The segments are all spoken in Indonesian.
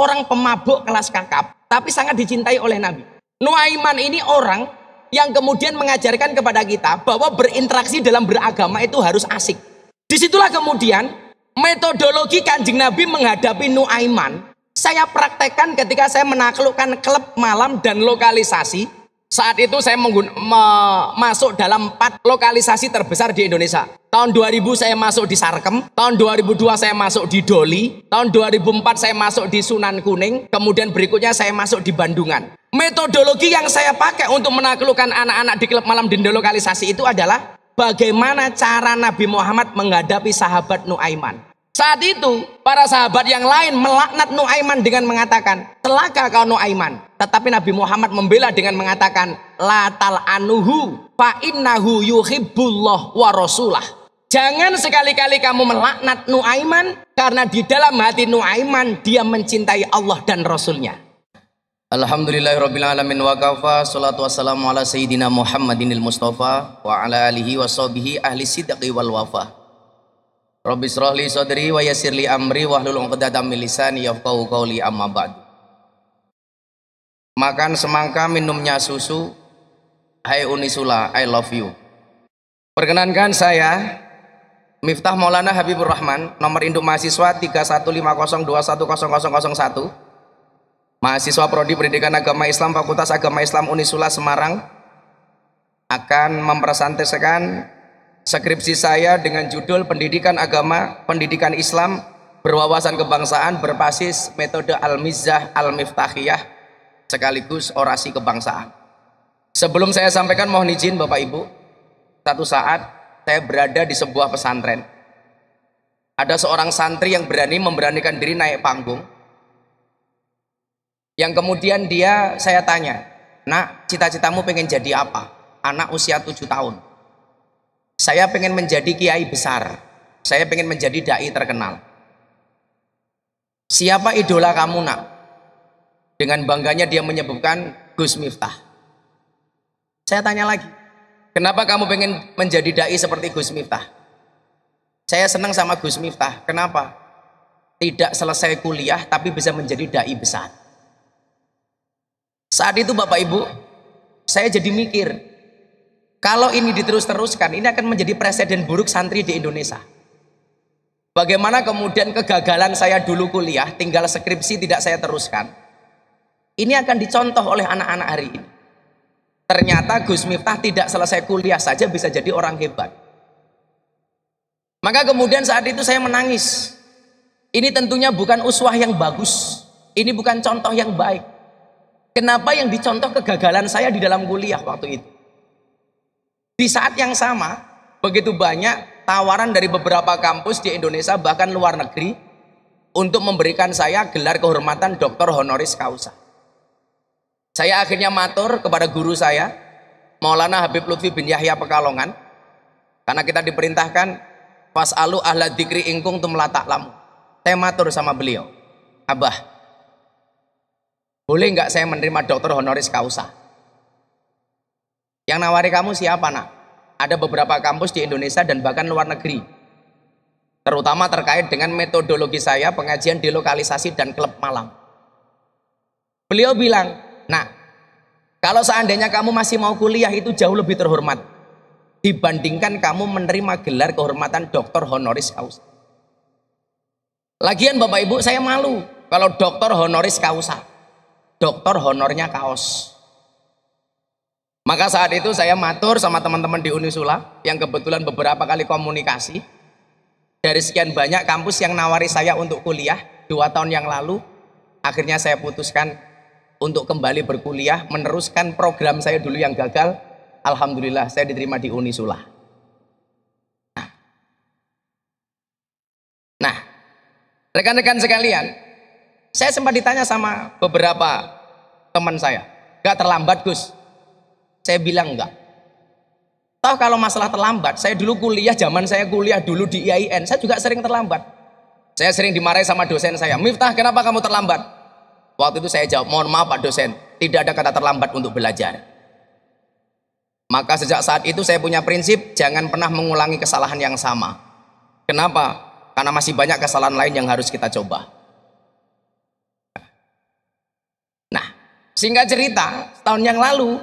seorang pemabuk kelas kakap, tapi sangat dicintai oleh Nabi. Nuaiman ini orang yang kemudian mengajarkan kepada kita bahwa berinteraksi dalam beragama itu harus asik. Disitulah kemudian metodologi Kanjeng Nabi menghadapi Nuaiman saya praktekkan ketika saya menaklukkan klub malam dan lokalisasi. Saat itu saya masuk dalam 4 lokalisasi terbesar di Indonesia. Tahun 2000 saya masuk di Sarkem, tahun 2002 saya masuk di Doli, tahun 2004 saya masuk di Sunan Kuning, kemudian berikutnya saya masuk di Bandungan. Metodologi yang saya pakai untuk menaklukkan anak-anak di klub malam dan lokalisasi itu adalah bagaimana cara Nabi Muhammad menghadapi sahabat Nuaiman. Saat itu para sahabat yang lain melaknat Nuaiman dengan mengatakan, celaka kau Nuaiman. Tetapi Nabi Muhammad membela dengan mengatakan, la tal'anuhu fa innahu yuhibbullah wa rasulah. Jangan sekali-kali kamu melaknat Nuaiman, karena di dalam hati Nuaiman dia mencintai Allah dan Rasulnya. Alhamdulillahirabbil alamin wa kafa, salatu wassalamu ala sayyidina Muhammadinil Mustafa wa ala alihi wa sahbihi ahli sidqi wal wafa. Rabbi shrah li sadri wa yassir li amri wahlul 'uqdatam min lisani yafqahu qawli, amma ba'd. Makan semangka minumnya susu. Hai Unisula, I love you. Perkenankan saya Miftah Maulana Habibur Rahman, nomor induk mahasiswa 3150210001, mahasiswa Prodi Pendidikan Agama Islam Fakultas Agama Islam Unisula Semarang, akan mempresentasikan skripsi saya dengan judul Pendidikan Agama, Pendidikan Islam, Berwawasan Kebangsaan berbasis metode Al-Mizzah Al-Miftahiyah sekaligus orasi kebangsaan. Sebelum saya sampaikan, mohon izin Bapak Ibu, satu saat saya berada di sebuah pesantren. Ada seorang santri yang memberanikan diri naik panggung. Yang kemudian saya tanya, nak, cita-citamu pengen jadi apa? Anak usia 7 tahun. Saya pengen menjadi kiai besar. Saya pengen menjadi dai terkenal. Siapa idola kamu, nak? Dengan bangganya dia menyebutkan Gus Miftah. Saya tanya lagi, kenapa kamu pengen menjadi dai seperti Gus Miftah? Saya senang sama Gus Miftah. Kenapa? Tidak selesai kuliah tapi bisa menjadi dai besar. Saat itu Bapak Ibu, saya jadi mikir, kalau ini diterus-teruskan, ini akan menjadi presiden buruk santri di Indonesia. Bagaimana kemudian kegagalan saya dulu kuliah, tinggal skripsi tidak saya teruskan. Ini akan dicontoh oleh anak-anak hari ini. Ternyata Gus Miftah tidak selesai kuliah saja bisa jadi orang hebat. Maka kemudian saat itu saya menangis. Ini tentunya bukan uswah yang bagus. Ini bukan contoh yang baik. Kenapa yang dicontoh kegagalan saya di dalam kuliah waktu itu? Di saat yang sama, begitu banyak tawaran dari beberapa kampus di Indonesia bahkan luar negeri untuk memberikan saya gelar kehormatan Dr. Honoris Causa. Saya akhirnya matur kepada guru saya, Maulana Habib Lutfi bin Yahya Pekalongan, karena kita diperintahkan fas'alu ahla dzikri in kuntum la ta'lamun. Saya matur sama beliau, Abah, boleh nggak saya menerima Dr. Honoris Causa? Yang nawari kamu siapa, nak? Ada beberapa kampus di Indonesia dan bahkan luar negeri, terutama terkait dengan metodologi saya pengajian delokalisasi dan klub malam. Beliau bilang, nah, kalau seandainya kamu masih mau kuliah itu jauh lebih terhormat dibandingkan kamu menerima gelar kehormatan Dr. Honoris Causa. Lagian Bapak Ibu, saya malu kalau Dr. Honoris Causa, doktor honornya kaos. Maka saat itu saya matur sama teman-teman di Unisula yang kebetulan beberapa kali komunikasi. Dari sekian banyak kampus yang nawari saya untuk kuliah 2 tahun yang lalu, akhirnya saya putuskan untuk kembali berkuliah, meneruskan program saya dulu yang gagal. Alhamdulillah saya diterima di Unisula. Nah, rekan-rekan sekalian, saya sempat ditanya sama beberapa teman saya, gak terlambat Gus? Saya bilang enggak. Toh kalau masalah terlambat, saya dulu kuliah, zaman saya kuliah dulu di IAIN, saya juga sering terlambat. Saya sering dimarahi sama dosen saya, Miftah, kenapa kamu terlambat? Waktu itu saya jawab, mohon maaf Pak dosen, tidak ada kata terlambat untuk belajar. Maka sejak saat itu saya punya prinsip, jangan pernah mengulangi kesalahan yang sama. Kenapa? Karena masih banyak kesalahan lain yang harus kita coba. Singkat cerita, setahun yang lalu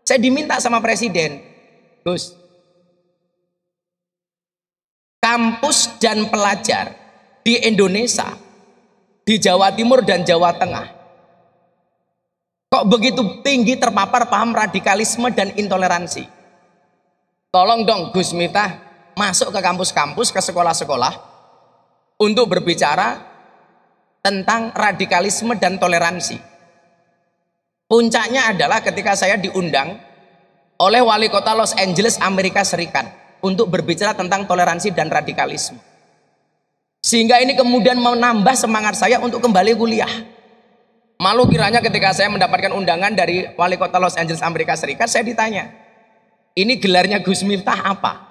saya diminta sama presiden, Gus, kampus dan pelajar di Indonesia, di Jawa Timur dan Jawa Tengah, kok begitu tinggi terpapar paham radikalisme dan intoleransi. Tolong dong Gus Miftah masuk ke kampus-kampus, ke sekolah-sekolah untuk berbicara tentang radikalisme dan toleransi. Puncaknya adalah ketika saya diundang oleh wali kota Los Angeles, Amerika Serikat untuk berbicara tentang toleransi dan radikalisme. Sehingga ini kemudian menambah semangat saya untuk kembali kuliah. Malu kiranya ketika saya mendapatkan undangan dari wali kota Los Angeles, Amerika Serikat, saya ditanya, ini gelarnya Gus Miftah apa?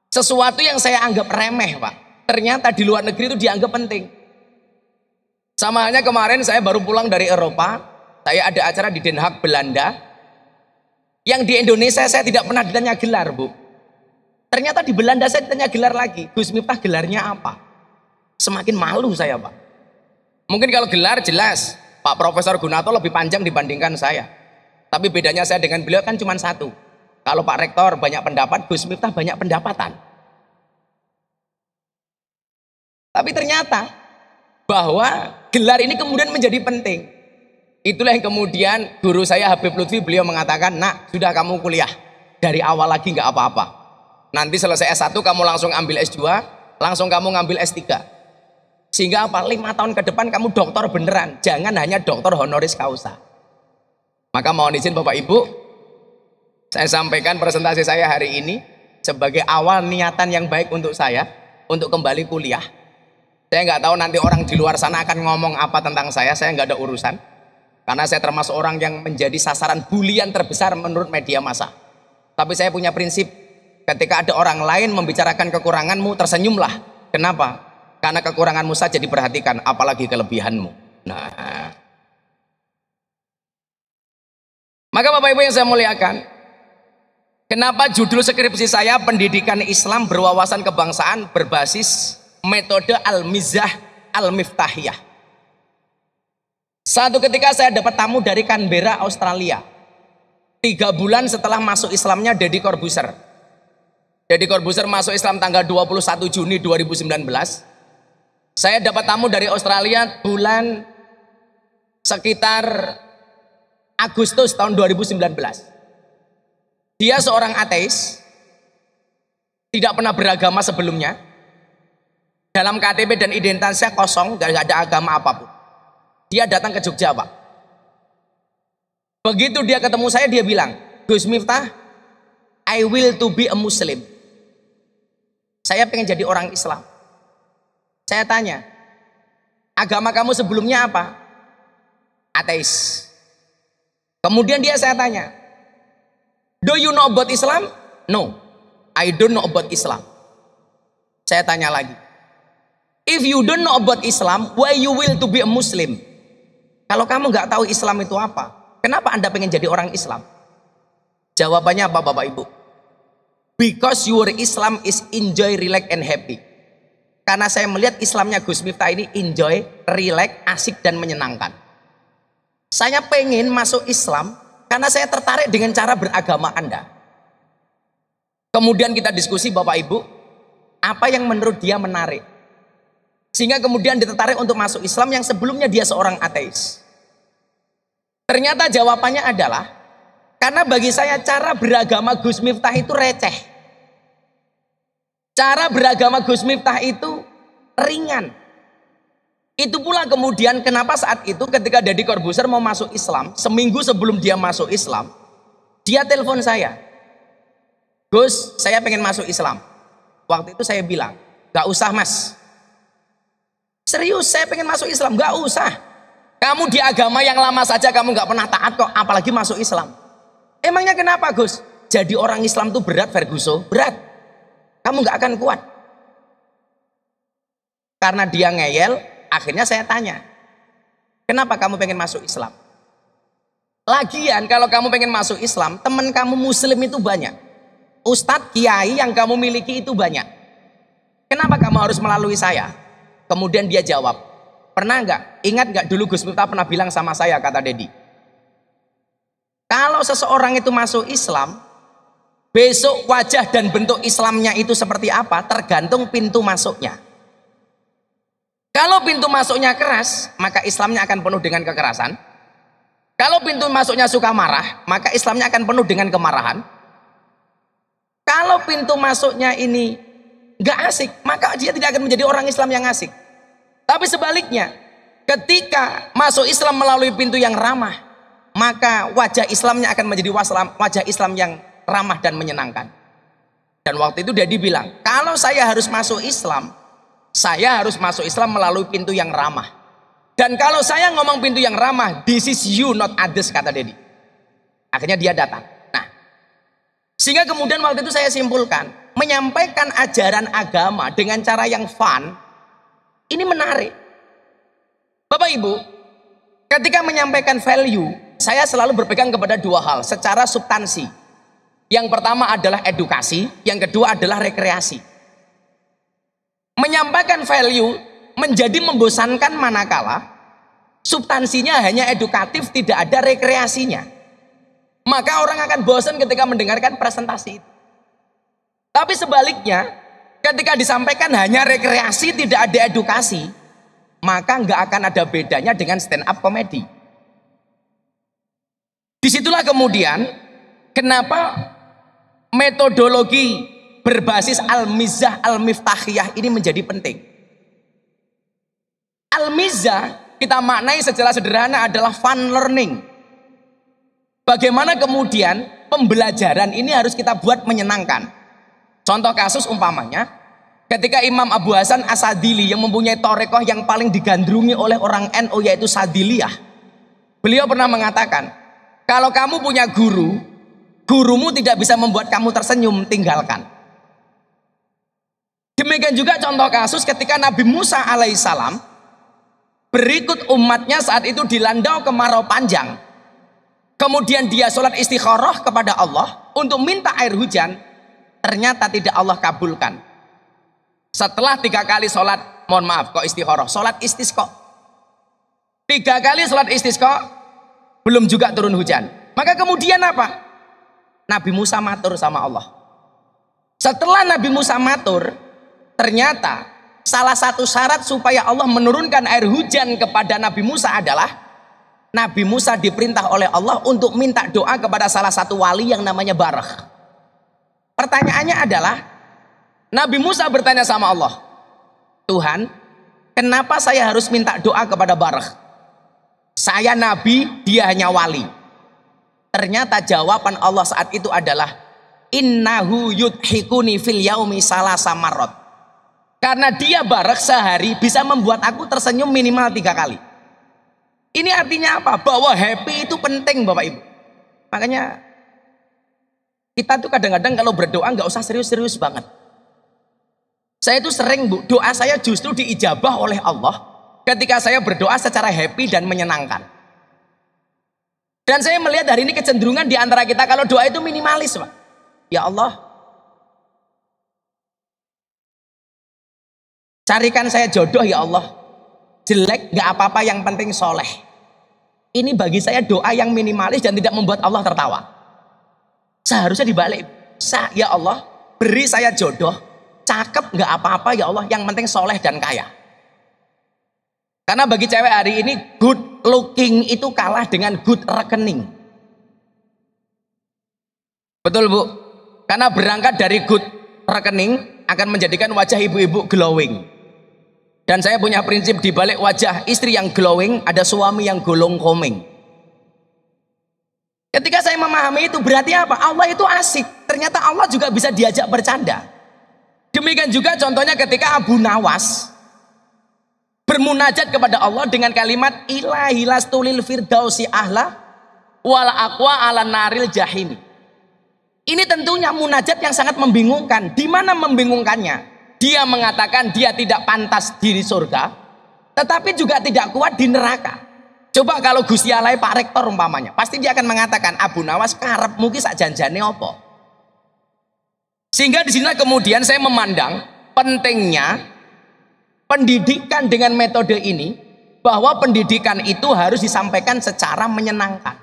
Sesuatu yang saya anggap remeh, Pak, ternyata di luar negeri itu dianggap penting. Sama halnya kemarin saya baru pulang dari Eropa, saya ada acara di Den Haag, Belanda, yang di Indonesia saya tidak pernah ditanya gelar, Bu. Ternyata di Belanda saya ditanya gelar lagi. Gus Miftah gelarnya apa? Semakin malu saya, Pak. Mungkin kalau gelar jelas, Pak Profesor Gunato lebih panjang dibandingkan saya. Tapi bedanya saya dengan beliau kan cuma satu. Kalau Pak Rektor banyak pendapat, Gus Miftah banyak pendapatan. Tapi ternyata bahwa gelar ini kemudian menjadi penting. Itulah yang kemudian guru saya Habib Lutfi, beliau mengatakan, nak, sudah kamu kuliah dari awal lagi nggak apa-apa. Nanti selesai S1 kamu langsung ambil S2, langsung kamu ngambil S3. Sehingga apa? 5 tahun ke depan kamu doktor beneran, jangan hanya doktor honoris causa. Maka mohon izin Bapak Ibu, saya sampaikan presentasi saya hari ini sebagai awal niatan yang baik untuk saya untuk kembali kuliah. Saya nggak tahu nanti orang di luar sana akan ngomong apa tentang saya nggak ada urusan. Karena saya termasuk orang yang menjadi sasaran bulian terbesar menurut media massa. Tapi saya punya prinsip, ketika ada orang lain membicarakan kekuranganmu, tersenyumlah. Kenapa? Karena kekuranganmu saja diperhatikan, apalagi kelebihanmu. Nah, maka Bapak Ibu yang saya muliakan, kenapa judul skripsi saya Pendidikan Islam Berwawasan Kebangsaan berbasis metode Al-Mizah Al-Miftahiyah. Satu ketika saya dapat tamu dari Canberra, Australia. 3 bulan setelah masuk Islamnya Deddy Corbuzier. Deddy Corbuzier masuk Islam tanggal 21 Juni 2019. Saya dapat tamu dari Australia bulan sekitar Agustus tahun 2019. Dia seorang ateis, tidak pernah beragama sebelumnya. Dalam KTP dan identitasnya kosong, gak ada agama apapun. Dia datang ke Jogja, Pak. Begitu dia ketemu saya, dia bilang, Gus Miftah, I will to be a Muslim. Saya pengen jadi orang Islam. Saya tanya, agama kamu sebelumnya apa? Ateis. Kemudian saya tanya, do you know about Islam? No, I don't know about Islam. Saya tanya lagi, if you don't know about Islam, why you will to be a Muslim? Kalau kamu nggak tahu Islam itu apa, kenapa Anda pengen jadi orang Islam? Jawabannya apa Bapak Ibu? Because your Islam is enjoy, relax, and happy. Karena saya melihat Islamnya Gus Miftah ini enjoy, relax, asik, dan menyenangkan. Saya pengen masuk Islam karena saya tertarik dengan cara beragama Anda. Kemudian kita diskusi Bapak Ibu, apa yang menurut dia menarik. Sehingga kemudian dia tertarik untuk masuk Islam yang sebelumnya dia seorang ateis. Ternyata jawabannya adalah, karena bagi saya cara beragama Gus Miftah itu receh. Cara beragama Gus Miftah itu ringan. Itu pula kemudian kenapa saat itu ketika Deddy Corbuzier mau masuk Islam, seminggu sebelum dia masuk Islam, dia telepon saya. Gus, saya pengen masuk Islam. Waktu itu saya bilang, gak usah mas. Serius, saya pengen masuk Islam, gak usah. Kamu di agama yang lama saja kamu gak pernah taat kok, apalagi masuk Islam. Emangnya kenapa Gus? Jadi orang Islam tuh berat Ferguson, berat. Kamu gak akan kuat. Karena dia ngeyel, akhirnya saya tanya, kenapa kamu pengen masuk Islam? Lagian kalau kamu pengen masuk Islam, teman kamu muslim itu banyak. Ustadz, kiai yang kamu miliki itu banyak. Kenapa kamu harus melalui saya? Kemudian dia jawab, Pernah nggak? Ingat nggak dulu Gus Miftah pernah bilang sama saya, kata Dedi, kalau seseorang itu masuk Islam, besok wajah dan bentuk Islamnya itu seperti apa tergantung pintu masuknya. Kalau pintu masuknya keras, maka Islamnya akan penuh dengan kekerasan. Kalau pintu masuknya suka marah, maka Islamnya akan penuh dengan kemarahan. Kalau pintu masuknya ini nggak asik, maka dia tidak akan menjadi orang Islam yang asik. Tapi sebaliknya, ketika masuk Islam melalui pintu yang ramah, maka wajah Islamnya akan menjadi wajah Islam yang ramah dan menyenangkan. Dan waktu itu Dedi bilang, kalau saya harus masuk Islam, saya harus masuk Islam melalui pintu yang ramah. Dan kalau saya ngomong pintu yang ramah, this is you not others, kata Dedi. Akhirnya dia datang. Nah, sehingga kemudian waktu itu saya simpulkan, menyampaikan ajaran agama dengan cara yang fun, ini menarik. Bapak Ibu, ketika menyampaikan value, saya selalu berpegang kepada dua hal secara substansi. Yang pertama adalah edukasi, yang kedua adalah rekreasi. Menyampaikan value menjadi membosankan manakala substansinya hanya edukatif, tidak ada rekreasinya. Maka orang akan bosan ketika mendengarkan presentasi itu. Tapi sebaliknya, ketika disampaikan hanya rekreasi, tidak ada edukasi, maka nggak akan ada bedanya dengan stand up comedy. Disitulah kemudian kenapa metodologi berbasis al-mizah al-miftahiyah ini menjadi penting. Al-mizah kita maknai secara sederhana adalah fun learning. Bagaimana kemudian pembelajaran ini harus kita buat menyenangkan. Contoh kasus umpamanya, ketika Imam Abu Hasan As-Sadili yang mempunyai torekoh yang paling digandrungi oleh orang NU yaitu Sadiliyah, beliau pernah mengatakan, kalau kamu punya guru, gurumu tidak bisa membuat kamu tersenyum, tinggalkan. Demikian juga contoh kasus ketika Nabi Musa alaihissalam berikut umatnya saat itu dilandau kemarau panjang. Kemudian dia sholat istikharah kepada Allah untuk minta air hujan, ternyata tidak Allah kabulkan. Setelah 3 kali sholat, mohon maaf kok istikharah, sholat istisqa, 3 kali sholat istisqa, belum juga turun hujan. Maka kemudian apa? Nabi Musa matur sama Allah. Setelah Nabi Musa matur, ternyata salah satu syarat supaya Allah menurunkan air hujan kepada Nabi Musa adalah Nabi Musa diperintah oleh Allah untuk minta doa kepada salah satu wali yang namanya Barakh. Pertanyaannya adalah, Nabi Musa bertanya sama Allah, Tuhan, kenapa saya harus minta doa kepada Barakh? Saya nabi, dia hanya wali. Ternyata jawaban Allah saat itu adalah, innahu yudhikuni fil yaumi salasa marot. Karena dia Barakh sehari bisa membuat aku tersenyum minimal 3 kali. Ini artinya apa? Bahwa happy itu penting Bapak Ibu. Makanya kita tuh kadang-kadang kalau berdoa nggak usah serius-serius banget. Saya itu sering doa saya justru diijabah oleh Allah ketika saya berdoa secara happy dan menyenangkan. Dan saya melihat hari ini kecenderungan di antara kita kalau doa itu minimalis, Pak. Ya Allah, carikan saya jodoh ya Allah. Jelek nggak apa-apa, yang penting soleh. Ini bagi saya doa yang minimalis dan tidak membuat Allah tertawa. Seharusnya dibalik. Ya Allah, beri saya jodoh, cakep nggak apa-apa ya Allah, yang penting soleh dan kaya. Karena bagi cewek hari ini good looking itu kalah dengan good rekening. Betul Bu? Karena berangkat dari good rekening akan menjadikan wajah ibu-ibu glowing. Dan saya punya prinsip, di balik wajah istri yang glowing ada suami yang golong komeng. Ketika saya memahami itu berarti apa? Allah itu asik. Ternyata Allah juga bisa diajak bercanda. Demikian juga contohnya ketika Abu Nawas bermunajat kepada Allah dengan kalimat ilahi lastulil firdausi ahla wal aqwa ala naril jahimi. Ini tentunya munajat yang sangat membingungkan. Di mana membingungkannya? Dia mengatakan dia tidak pantas di surga, tetapi juga tidak kuat di neraka. Coba kalau Gusti Allah Pak Rektor umpamanya, pasti dia akan mengatakan Abu Nawas karep mugi sak janjane apa. Sehingga di sini kemudian saya memandang pentingnya pendidikan dengan metode ini bahwa pendidikan itu harus disampaikan secara menyenangkan.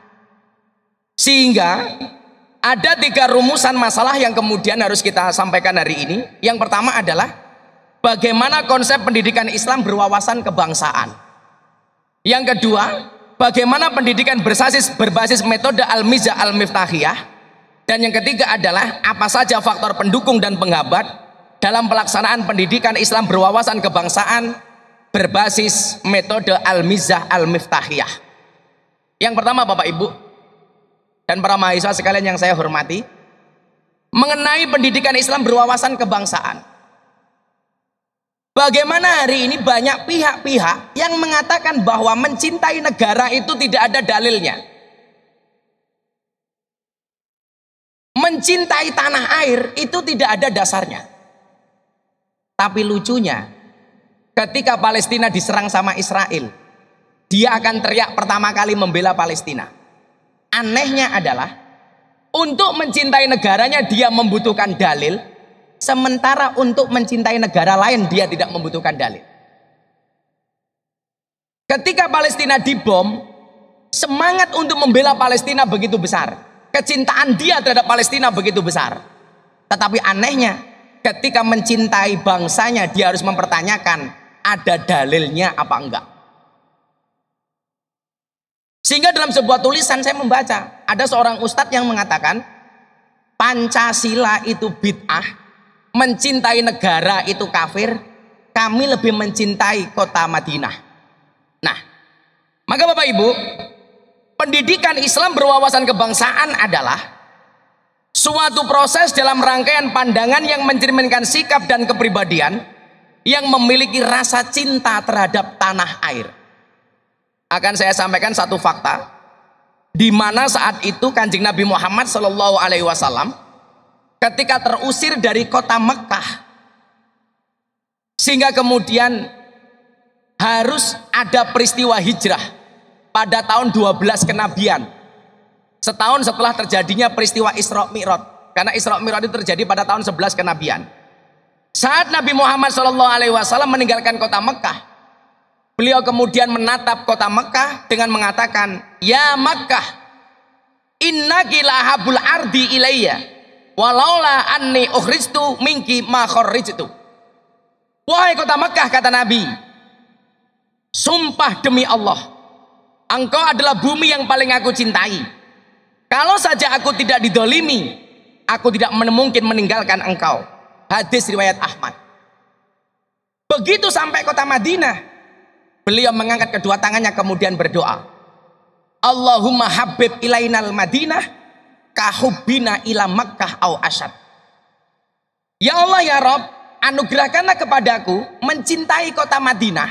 Sehingga ada 3 rumusan masalah yang kemudian harus kita sampaikan hari ini. Yang pertama adalah bagaimana konsep pendidikan Islam berwawasan kebangsaan. Yang kedua, bagaimana pendidikan berbasis metode Al-Mizah Al-Miftahiyah. Dan yang ketiga adalah apa saja faktor pendukung dan penghambat dalam pelaksanaan pendidikan Islam berwawasan kebangsaan berbasis metode Al-Mizah Al-Miftahiyah. Yang pertama Bapak Ibu dan para mahasiswa sekalian yang saya hormati, mengenai pendidikan Islam berwawasan kebangsaan. Bagaimana hari ini banyak pihak-pihak yang mengatakan bahwa mencintai negara itu tidak ada dalilnya. Mencintai tanah air itu tidak ada dasarnya. Tapi lucunya, ketika Palestina diserang sama Israel, dia akan teriak pertama kali membela Palestina. Anehnya adalah, untuk mencintai negaranya dia membutuhkan dalil, sementara untuk mencintai negara lain dia tidak membutuhkan dalil. Ketika Palestina dibom, semangat untuk membela Palestina begitu besar. Kecintaan dia terhadap Palestina begitu besar. Tetapi anehnya, ketika mencintai bangsanya dia harus mempertanyakan ada dalilnya apa enggak. Sehingga dalam sebuah tulisan saya membaca, ada seorang ustadz yang mengatakan Pancasila itu bid'ah, mencintai negara itu kafir, kami lebih mencintai kota Madinah. Nah, maka Bapak Ibu, pendidikan Islam berwawasan kebangsaan adalah suatu proses dalam rangkaian pandangan yang mencerminkan sikap dan kepribadian yang memiliki rasa cinta terhadap tanah air. Akan saya sampaikan satu fakta, di mana saat itu Kanjeng Nabi Muhammad SAW ketika terusir dari kota Mekah, sehingga kemudian harus ada peristiwa hijrah pada tahun 12 kenabian, setahun setelah terjadinya peristiwa Isra Mi'raj, karena Isra Mi'raj itu terjadi pada tahun 11 kenabian. Saat Nabi Muhammad SAW meninggalkan kota Mekah, beliau kemudian menatap kota Mekah dengan mengatakan, ya Makkah, innaki lahabul ardi ilayya, walaula anni ukhrijtu minki ma kharrijtu. Wahai kota Mekah, kata Nabi, sumpah demi Allah, engkau adalah bumi yang paling aku cintai. Kalau saja aku tidak didolimi, aku tidak mungkin meninggalkan engkau. Hadis riwayat Ahmad. Begitu sampai kota Madinah, beliau mengangkat kedua tangannya kemudian berdoa, Allahumma habib ilainal Madinah kahubbina ila Makkah au asyad. Ya Allah ya Rabb, anugerahkanlah kepadaku mencintai kota Madinah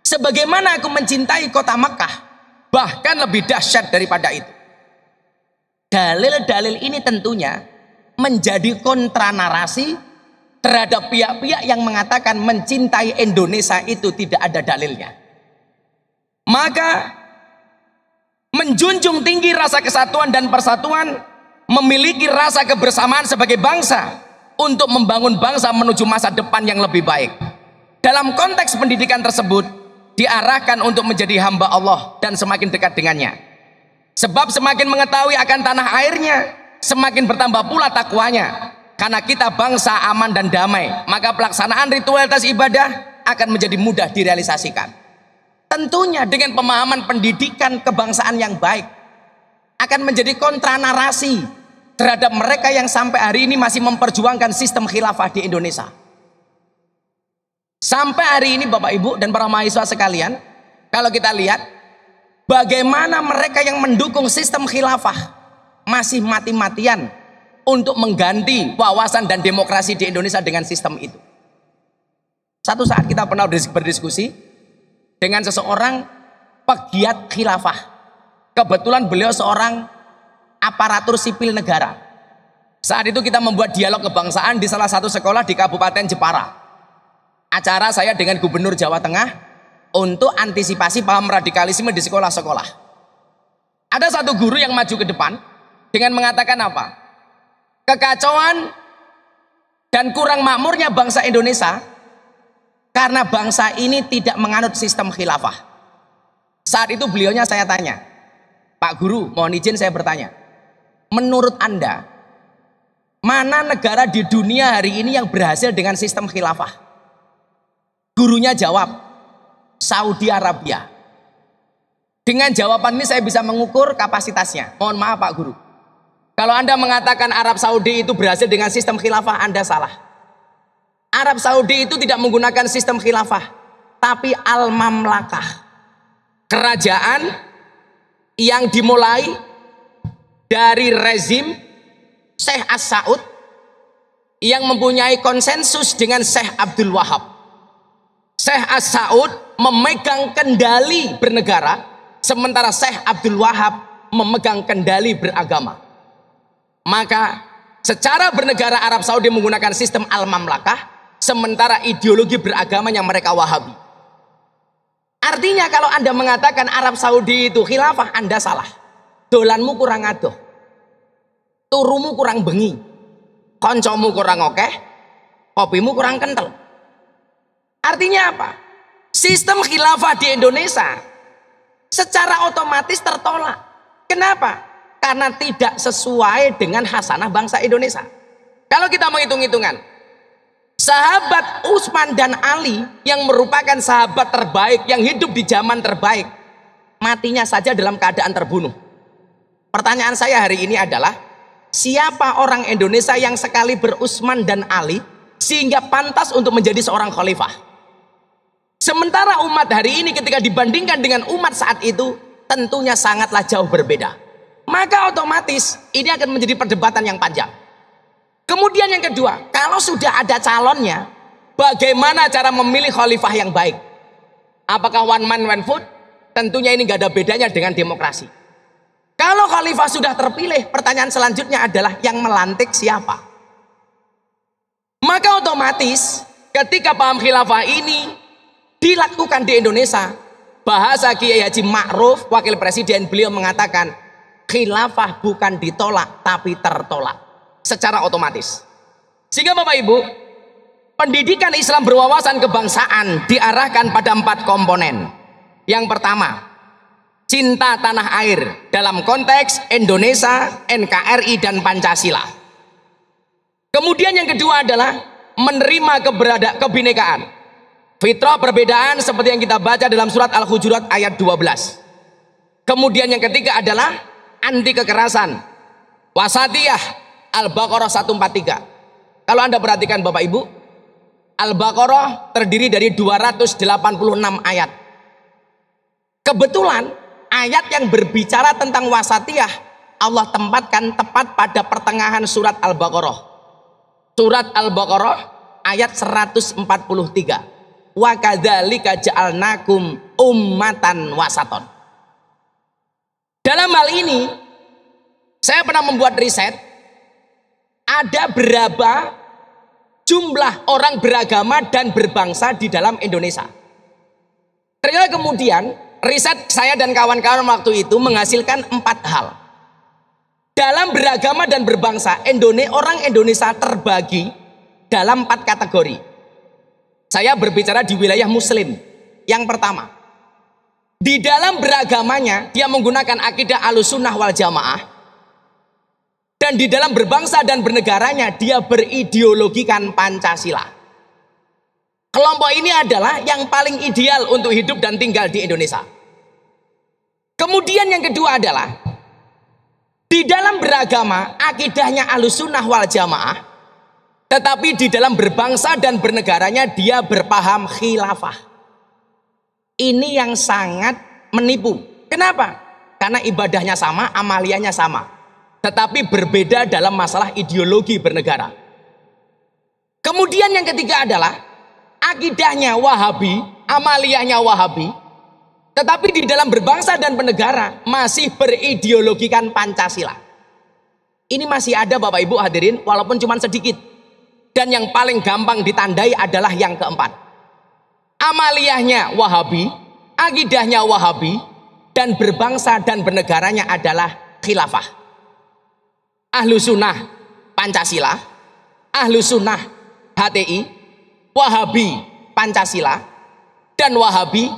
sebagaimana aku mencintai kota Makkah, bahkan lebih dahsyat daripada itu. Dalil-dalil ini tentunya menjadi kontra narasi terhadap pihak-pihak yang mengatakan mencintai Indonesia itu tidak ada dalilnya. Maka menjunjung tinggi rasa kesatuan dan persatuan, memiliki rasa kebersamaan sebagai bangsa untuk membangun bangsa menuju masa depan yang lebih baik. Dalam konteks pendidikan tersebut diarahkan untuk menjadi hamba Allah dan semakin dekat dengannya. Sebab semakin mengetahui akan tanah airnya, semakin bertambah pula takwanya. Karena kita bangsa aman dan damai, maka pelaksanaan ritualitas ibadah akan menjadi mudah direalisasikan. Tentunya dengan pemahaman pendidikan kebangsaan yang baik, akan menjadi kontra narasi terhadap mereka yang sampai hari ini masih memperjuangkan sistem khilafah di Indonesia. Sampai hari ini Bapak Ibu dan para mahasiswa sekalian, kalau kita lihat bagaimana mereka yang mendukung sistem khilafah masih mati-matian untuk mengganti wawasan dan demokrasi di Indonesia dengan sistem itu. Satu saat kita pernah berdiskusi dengan seseorang pegiat khilafah. Kebetulan beliau seorang aparatur sipil negara. Saat itu kita membuat dialog kebangsaan di salah satu sekolah di Kabupaten Jepara. Acara saya dengan Gubernur Jawa Tengah untuk antisipasi paham radikalisme di sekolah-sekolah. Ada satu guru yang maju ke depan dengan mengatakan apa? Kekacauan dan kurang makmurnya bangsa Indonesia karena bangsa ini tidak menganut sistem khilafah. Saat itu beliaunya saya tanya, Pak Guru, mohon izin saya bertanya, menurut Anda, mana negara di dunia hari ini yang berhasil dengan sistem khilafah? Gurunya jawab, Saudi Arabia. Dengan jawaban ini saya bisa mengukur kapasitasnya. Mohon maaf Pak Guru, kalau Anda mengatakan Arab Saudi itu berhasil dengan sistem khilafah, Anda salah. Arab Saudi itu tidak menggunakan sistem khilafah, tapi al-mamlakah, kerajaan yang dimulai dari rezim Syekh As-Saud yang mempunyai konsensus dengan Syekh Abdul Wahab. Syekh As-Saud memegang kendali bernegara, sementara Syekh Abdul Wahab memegang kendali beragama. Maka secara bernegara Arab Saudi menggunakan sistem al-mamlakah, sementara ideologi beragamanya mereka Wahabi. Artinya kalau Anda mengatakan Arab Saudi itu khilafah, Anda salah. Dolanmu kurang adoh, turumu kurang bengi, koncomu kurang okeh, kopimu kurang kental. Artinya apa? Sistem khilafah di Indonesia secara otomatis tertolak. Kenapa? Karena tidak sesuai dengan hasanah bangsa Indonesia. Kalau kita menghitung-hitungan, sahabat Utsman dan Ali yang merupakan sahabat terbaik yang hidup di zaman terbaik, matinya saja dalam keadaan terbunuh. Pertanyaan saya hari ini adalah, siapa orang Indonesia yang sekali berutsman dan Ali sehingga pantas untuk menjadi seorang khalifah? Sementara umat hari ini ketika dibandingkan dengan umat saat itu tentunya sangatlah jauh berbeda. Maka otomatis ini akan menjadi perdebatan yang panjang. Kemudian yang kedua, kalau sudah ada calonnya, bagaimana cara memilih khalifah yang baik? Apakah one man one vote? Tentunya ini gak ada bedanya dengan demokrasi. Kalau khalifah sudah terpilih, pertanyaan selanjutnya adalah yang melantik siapa? Maka otomatis ketika paham khilafah ini dilakukan di Indonesia, bahasa Kiai Haji Ma'ruf, wakil presiden, beliau mengatakan khilafah bukan ditolak tapi tertolak secara otomatis. Sehingga Bapak Ibu, pendidikan Islam berwawasan kebangsaan diarahkan pada 4 komponen. Yang pertama, cinta tanah air dalam konteks Indonesia, NKRI dan Pancasila. Kemudian yang kedua adalah menerima kebinekaan, fitrah perbedaan seperti yang kita baca dalam surat Al-Hujurat ayat 12. Kemudian yang ketiga adalah anti kekerasan, wasatiyah, Al-Baqarah 143. Kalau Anda perhatikan Bapak Ibu, Al-Baqarah terdiri dari 286 ayat. Kebetulan ayat yang berbicara tentang wasatiyah Allah tempatkan tepat pada pertengahan surat Al-Baqarah. Surat Al-Baqarah ayat 143. Wa kadzalika ja'alnakum ummatan wasaton. Dalam hal ini saya pernah membuat riset, ada berapa jumlah orang beragama dan berbangsa di dalam Indonesia. Ternyata kemudian riset saya dan kawan-kawan waktu itu menghasilkan 4 hal. Dalam beragama dan berbangsa, orang Indonesia terbagi dalam 4 kategori. Saya berbicara di wilayah Muslim. Yang pertama, di dalam beragamanya dia menggunakan akidah Ahlussunnah wal Jamaah, dan di dalam berbangsa dan bernegaranya dia berideologikan Pancasila. Kelompok ini adalah yang paling ideal untuk hidup dan tinggal di Indonesia. Kemudian yang kedua adalah di dalam beragama akidahnya Ahlussunnah wal Jamaah, tetapi di dalam berbangsa dan bernegaranya dia berpaham khilafah. Ini yang sangat menipu. Kenapa? Karena ibadahnya sama, amaliyahnya sama, tetapi berbeda dalam masalah ideologi bernegara. Kemudian yang ketiga adalah akidahnya Wahabi, amaliyahnya Wahabi, tetapi di dalam berbangsa dan bernegara masih berideologikan Pancasila. Ini masih ada Bapak Ibu hadirin, walaupun cuma sedikit. Dan yang paling gampang ditandai adalah yang keempat. Amaliyahnya Wahabi, akidahnya Wahabi, dan berbangsa dan bernegaranya adalah khilafah. Ahlussunnah Pancasila, Ahlussunnah HTI, Wahabi Pancasila, dan Wahabi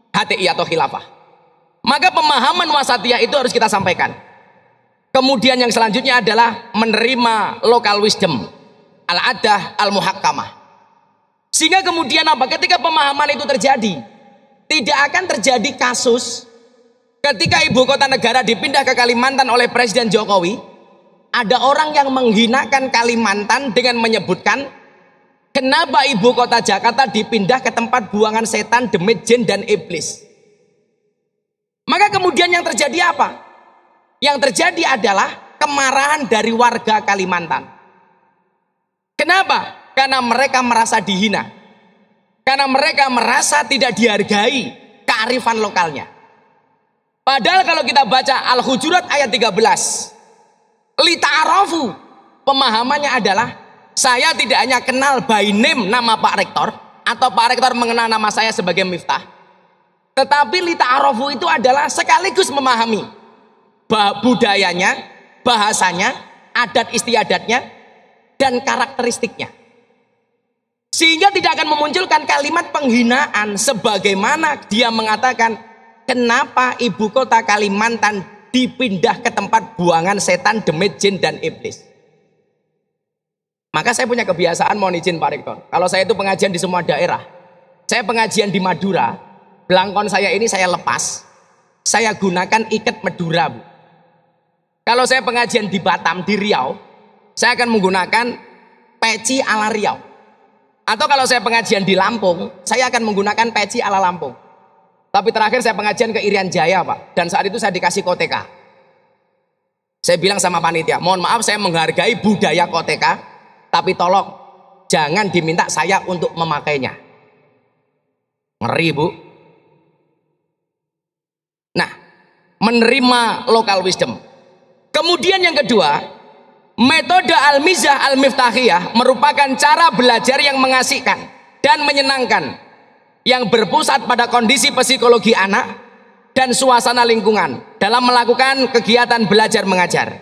HTI atau khilafah. Maka pemahaman wasatiyah itu harus kita sampaikan. Kemudian yang selanjutnya adalah menerima local wisdom, al-adah, al-muhakkamah. Sehingga kemudian apa? Ketika pemahaman itu terjadi, tidak akan terjadi kasus ketika ibu kota negara dipindah ke Kalimantan oleh Presiden Jokowi, ada orang yang menghinakan Kalimantan dengan menyebutkan kenapa ibu kota Jakarta dipindah ke tempat buangan setan, demit, jin, dan iblis. Maka kemudian yang terjadi apa? Yang terjadi adalah kemarahan dari warga Kalimantan. Kenapa? Karena mereka merasa dihina. Karena mereka merasa tidak dihargai kearifan lokalnya. Padahal kalau kita baca Al-Hujurat ayat 13, lita'arafu, pemahamannya adalah saya tidak hanya kenal by name nama Pak Rektor, atau Pak Rektor mengenal nama saya sebagai Miftah, tetapi lita'arafu itu adalah sekaligus memahami budayanya, bahasanya, adat istiadatnya, dan karakteristiknya. Sehingga tidak akan memunculkan kalimat penghinaan sebagaimana dia mengatakan kenapa ibu kota Kalimantan dipindah ke tempat buangan setan, demit, jin, dan iblis. Maka saya punya kebiasaan, mohon izin Pak Rektor, kalau saya itu pengajian di semua daerah, saya pengajian di Madura, belangkon saya ini saya lepas, saya gunakan ikat Madura, Bu. Kalau saya pengajian di Batam, di Riau, saya akan menggunakan peci ala Riau. Atau kalau saya pengajian di Lampung, saya akan menggunakan peci ala Lampung. Tapi terakhir saya pengajian ke Irian Jaya, Pak, dan saat itu saya dikasih koteka. Saya bilang sama panitia, mohon maaf saya menghargai budaya koteka, tapi tolong jangan diminta saya untuk memakainya. Ngeri, Bu. Nah, menerima local wisdom. Kemudian yang kedua, metode al-mizah al-miftahiyah merupakan cara belajar yang mengasihkan dan menyenangkan, yang berpusat pada kondisi psikologi anak dan suasana lingkungan dalam melakukan kegiatan belajar mengajar.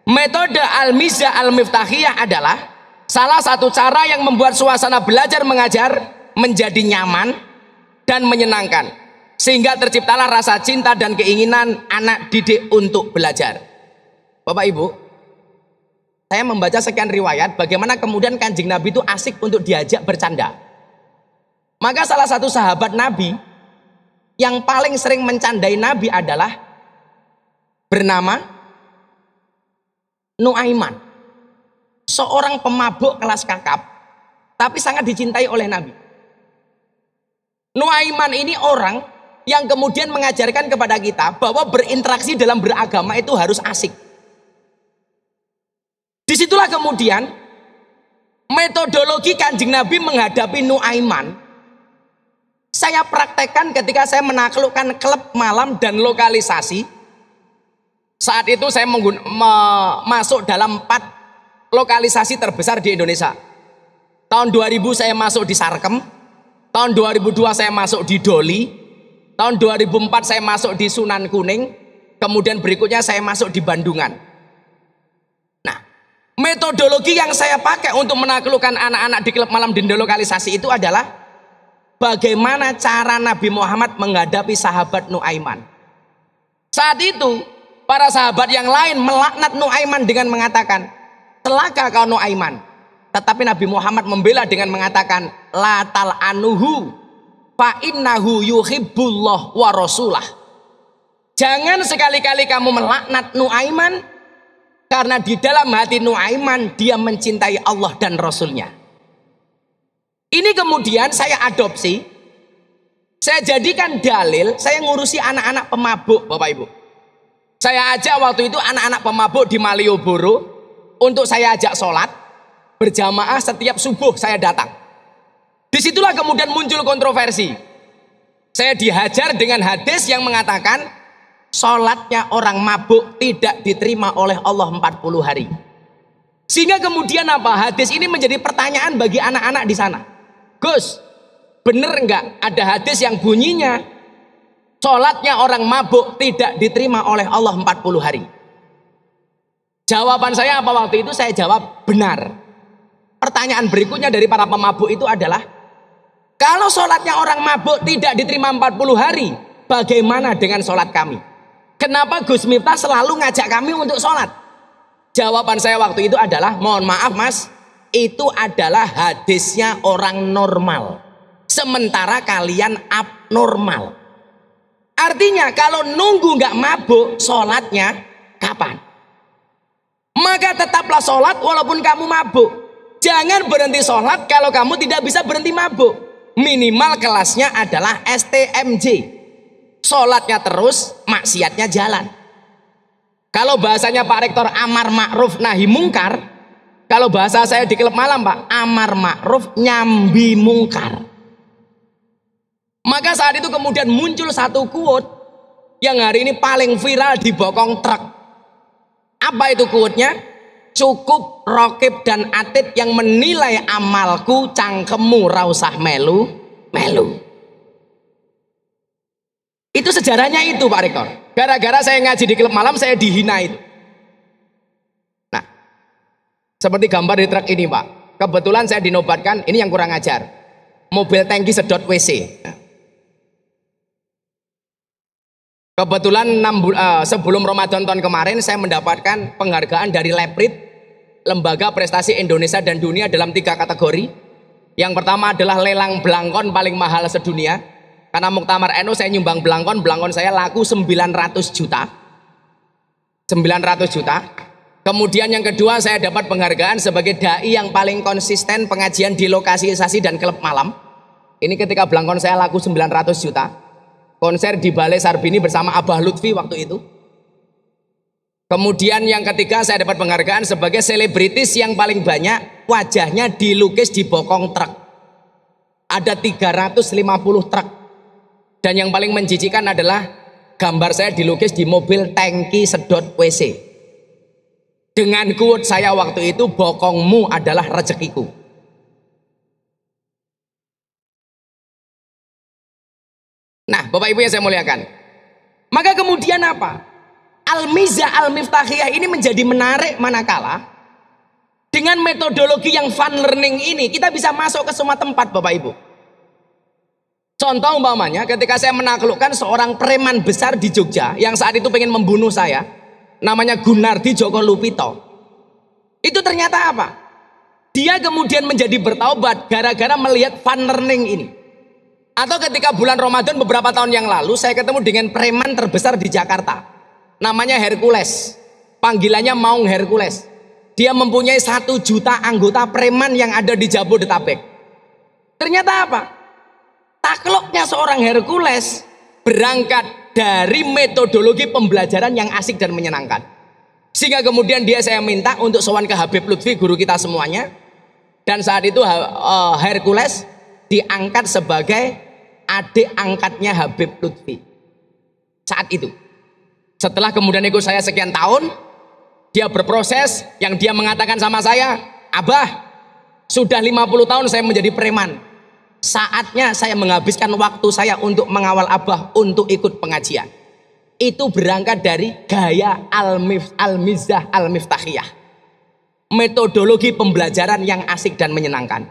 Metode al-mizah al-miftahiyah adalah salah satu cara yang membuat suasana belajar mengajar menjadi nyaman dan menyenangkan, sehingga terciptalah rasa cinta dan keinginan anak didik untuk belajar. Bapak Ibu, saya membaca sekian riwayat bagaimana kemudian Kanjeng Nabi itu asik untuk diajak bercanda. Maka salah satu sahabat Nabi yang paling sering mencandai Nabi adalah bernama Nuaiman, seorang pemabuk kelas kakap, tapi sangat dicintai oleh Nabi. Nuaiman ini orang yang kemudian mengajarkan kepada kita bahwa berinteraksi dalam beragama itu harus asik. Disitulah kemudian metodologi Kanjeng Nabi menghadapi Nuaiman saya praktekkan ketika saya menaklukkan klub malam dan lokalisasi. Saat itu saya masuk dalam 4 lokalisasi terbesar di Indonesia. Tahun 2000 saya masuk di Sarkem, tahun 2002 saya masuk di Doli, tahun 2004 saya masuk di Sunan Kuning, kemudian berikutnya saya masuk di Bandungan. Metodologi yang saya pakai untuk menaklukkan anak-anak di klub malam dan lokalisasi itu adalah bagaimana cara Nabi Muhammad menghadapi sahabat Nuaiman. Saat itu para sahabat yang lain melaknat Nuaiman dengan mengatakan, celaka kau Nuaiman. Tetapi Nabi Muhammad membela dengan mengatakan, la tal'anuhu fa innahu yuhibbullah wa rasulah. Jangan sekali-kali kamu melaknat Nuaiman, karena di dalam hati Nuaiman dia mencintai Allah dan Rasulnya. Ini kemudian saya adopsi, saya jadikan dalil, saya ngurusi anak-anak pemabuk, Bapak Ibu. Saya ajak waktu itu anak-anak pemabuk di Malioboro untuk saya ajak sholat berjamaah setiap subuh saya datang. Disitulah kemudian muncul kontroversi. Saya dihajar dengan hadis yang mengatakan sholatnya orang mabuk tidak diterima oleh Allah 40 hari. Sehingga kemudian apa? Hadis ini menjadi pertanyaan bagi anak-anak di sana. Gus, bener enggak ada hadis yang bunyinya sholatnya orang mabuk tidak diterima oleh Allah 40 hari? Jawaban saya apa waktu itu? Saya jawab benar. Pertanyaan berikutnya dari para pemabuk itu adalah, kalau sholatnya orang mabuk tidak diterima 40 hari, bagaimana dengan sholat kami? Kenapa Gus Miftah selalu ngajak kami untuk sholat? Jawaban saya waktu itu adalah, mohon maaf mas, itu adalah hadisnya orang normal. Sementara kalian abnormal. Artinya kalau nunggu nggak mabuk, sholatnya kapan? Maka tetaplah sholat walaupun kamu mabuk. Jangan berhenti sholat kalau kamu tidak bisa berhenti mabuk. Minimal kelasnya adalah STMJ. Sholatnya terus, maksiatnya jalan. Kalau bahasanya Pak Rektor amar ma'ruf nahi mungkar, kalau bahasa saya di klub malam Pak, amar ma'ruf nyambi mungkar. Maka saat itu kemudian muncul satu quote yang hari ini paling viral di bokong truk. Apa itu quote-nya? Cukup Rokib dan Atid yang menilai amalku, cangkemmu rausah melu melu. Itu sejarahnya itu Pak Rektor. Gara-gara saya ngaji di klub malam saya dihina itu. Nah, seperti gambar di truk ini Pak. Kebetulan saya dinobatkan, ini yang kurang ajar. Mobil tangki sedot WC. Kebetulan sebelum Ramadan tahun kemarin saya mendapatkan penghargaan dari Leprit, Lembaga Prestasi Indonesia dan Dunia, dalam 3 kategori. Yang pertama adalah lelang belangkon paling mahal sedunia. Karena Muktamar NU saya nyumbang belangkon saya laku 900 juta. 900 juta. Kemudian yang kedua saya dapat penghargaan sebagai dai yang paling konsisten pengajian di lokalisasi dan klub malam. Ini ketika belangkon saya laku 900 juta. Konser di Balai Sarbini bersama Abah Lutfi waktu itu. Kemudian yang ketiga saya dapat penghargaan sebagai selebritis yang paling banyak wajahnya dilukis di bokong truk. Ada 350 truk. Dan yang paling menjijikan adalah gambar saya dilukis di mobil tangki sedot WC. Dengan quote saya waktu itu, bokongmu adalah rezekiku. Nah, Bapak Ibu yang saya muliakan. Maka kemudian apa? Al-Mizah Al-Miftahiyah ini menjadi menarik manakala dengan metodologi yang fun learning ini kita bisa masuk ke semua tempat Bapak Ibu. Contoh umpamanya ketika saya menaklukkan seorang preman besar di Jogja yang saat itu pengen membunuh saya, namanya Gunardi Joko Lupito. Itu ternyata apa? Dia kemudian menjadi bertaubat gara-gara melihat fun learning ini. Atau ketika bulan Ramadan beberapa tahun yang lalu saya ketemu dengan preman terbesar di Jakarta, namanya Hercules, panggilannya Maung Hercules. Dia mempunyai 1 juta anggota preman yang ada di Jabodetabek. Ternyata apa? Takluknya seorang Hercules berangkat dari metodologi pembelajaran yang asik dan menyenangkan. Sehingga kemudian saya minta untuk sowan ke Habib Lutfi, guru kita semuanya. Dan saat itu Hercules diangkat sebagai adik angkatnya Habib Lutfi. Saat itu. Setelah kemudian ikut saya sekian tahun, dia berproses, yang dia mengatakan sama saya, Abah, sudah 50 tahun saya menjadi preman. Saatnya saya menghabiskan waktu saya untuk mengawal Abah untuk ikut pengajian. Itu berangkat dari gaya Al-Mizah Al-Miftahiyah. Metodologi pembelajaran yang asik dan menyenangkan.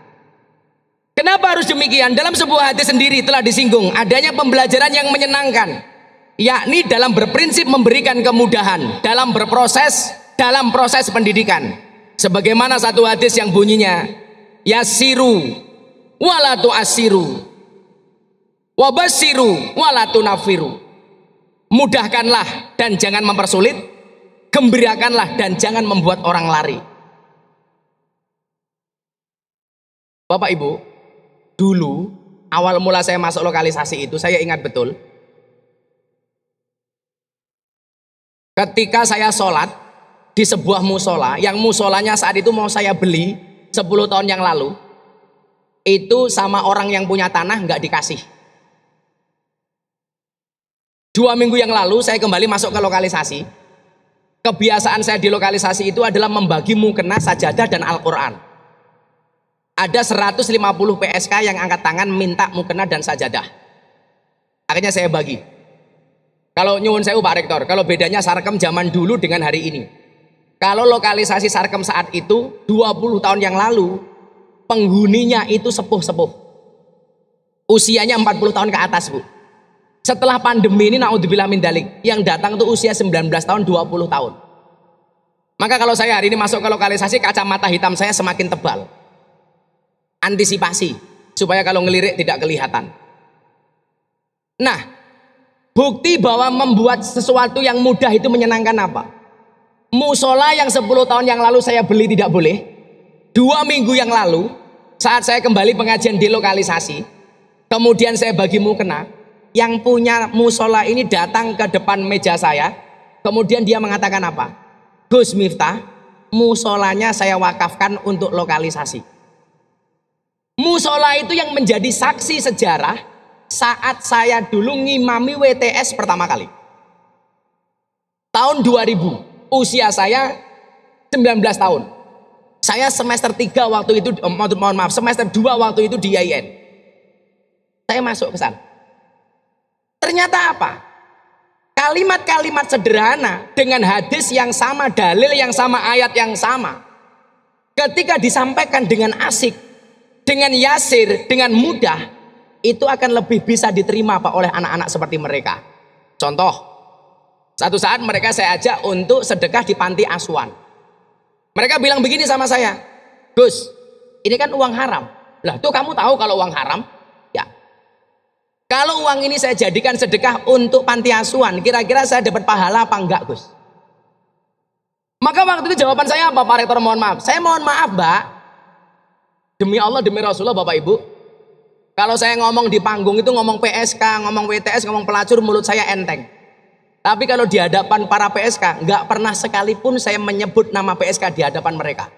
Kenapa harus demikian? Dalam sebuah hadis sendiri telah disinggung adanya pembelajaran yang menyenangkan, yakni dalam berprinsip memberikan kemudahan dalam berproses, dalam proses pendidikan. Sebagaimana satu hadis yang bunyinya, Yasiru wala tu'assiru wabasiru wala tunafiru. Mudahkanlah dan jangan mempersulit, gembirakanlah dan jangan membuat orang lari. Bapak Ibu, dulu awal mula saya masuk lokalisasi itu saya ingat betul, ketika saya sholat di sebuah musola, yang musolanya saat itu mau saya beli 10 tahun yang lalu, itu sama orang yang punya tanah nggak dikasih. 2 minggu yang lalu saya kembali masuk ke lokalisasi. Kebiasaan saya di lokalisasi itu adalah membagi mukena, sajadah dan Al-Quran. Ada 150 PSK yang angkat tangan minta mukena dan sajadah. Akhirnya saya bagi. Kalau nyuwun sewu Pak Rektor, kalau bedanya sarkem zaman dulu dengan hari ini. Kalau lokalisasi sarkem saat itu 20 tahun yang lalu, penghuninya itu sepuh-sepuh. Usianya 40 tahun ke atas Bu. Setelah pandemi ini naudzubillah min dzalik, yang datang itu usia 19 tahun, 20 tahun. Maka kalau saya hari ini masuk ke lokalisasi, kacamata hitam saya semakin tebal. Antisipasi supaya kalau ngelirik tidak kelihatan. Nah, bukti bahwa membuat sesuatu yang mudah itu menyenangkan apa? Musola yang 10 tahun yang lalu saya beli tidak boleh. 2 minggu yang lalu saat saya kembali pengajian di lokalisasi, kemudian saya bagi mukena, yang punya musola ini datang ke depan meja saya, kemudian dia mengatakan apa? Gus Miftah, musolanya saya wakafkan untuk lokalisasi. Musola itu yang menjadi saksi sejarah saat saya dulu ngimami WTS pertama kali. Tahun 2000, usia saya 19 tahun. Saya semester 3 waktu itu, mohon maaf, semester 2 waktu itu di IAIN. Saya masuk ke sana. Ternyata apa? Kalimat-kalimat sederhana dengan hadis yang sama, dalil yang sama, ayat yang sama. Ketika disampaikan dengan asik, dengan yasir, dengan mudah, itu akan lebih bisa diterima Pak oleh anak-anak seperti mereka. Contoh, satu saat mereka saya ajak untuk sedekah di panti asuhan. Mereka bilang begini sama saya, Gus, ini kan uang haram. Lah tuh kamu tahu kalau uang haram? Ya. Kalau uang ini saya jadikan sedekah untuk panti asuhan, kira-kira saya dapat pahala apa enggak, Gus? Maka waktu itu jawaban saya apa, Pak Rektor? Mohon maaf. Saya mohon maaf, Mbak. Demi Allah, demi Rasulullah, Bapak Ibu. Kalau saya ngomong di panggung itu ngomong PSK, ngomong WTS, ngomong pelacur, mulut saya enteng. Tapi kalau di hadapan para PSK, nggak pernah sekalipun saya menyebut nama PSK di hadapan mereka.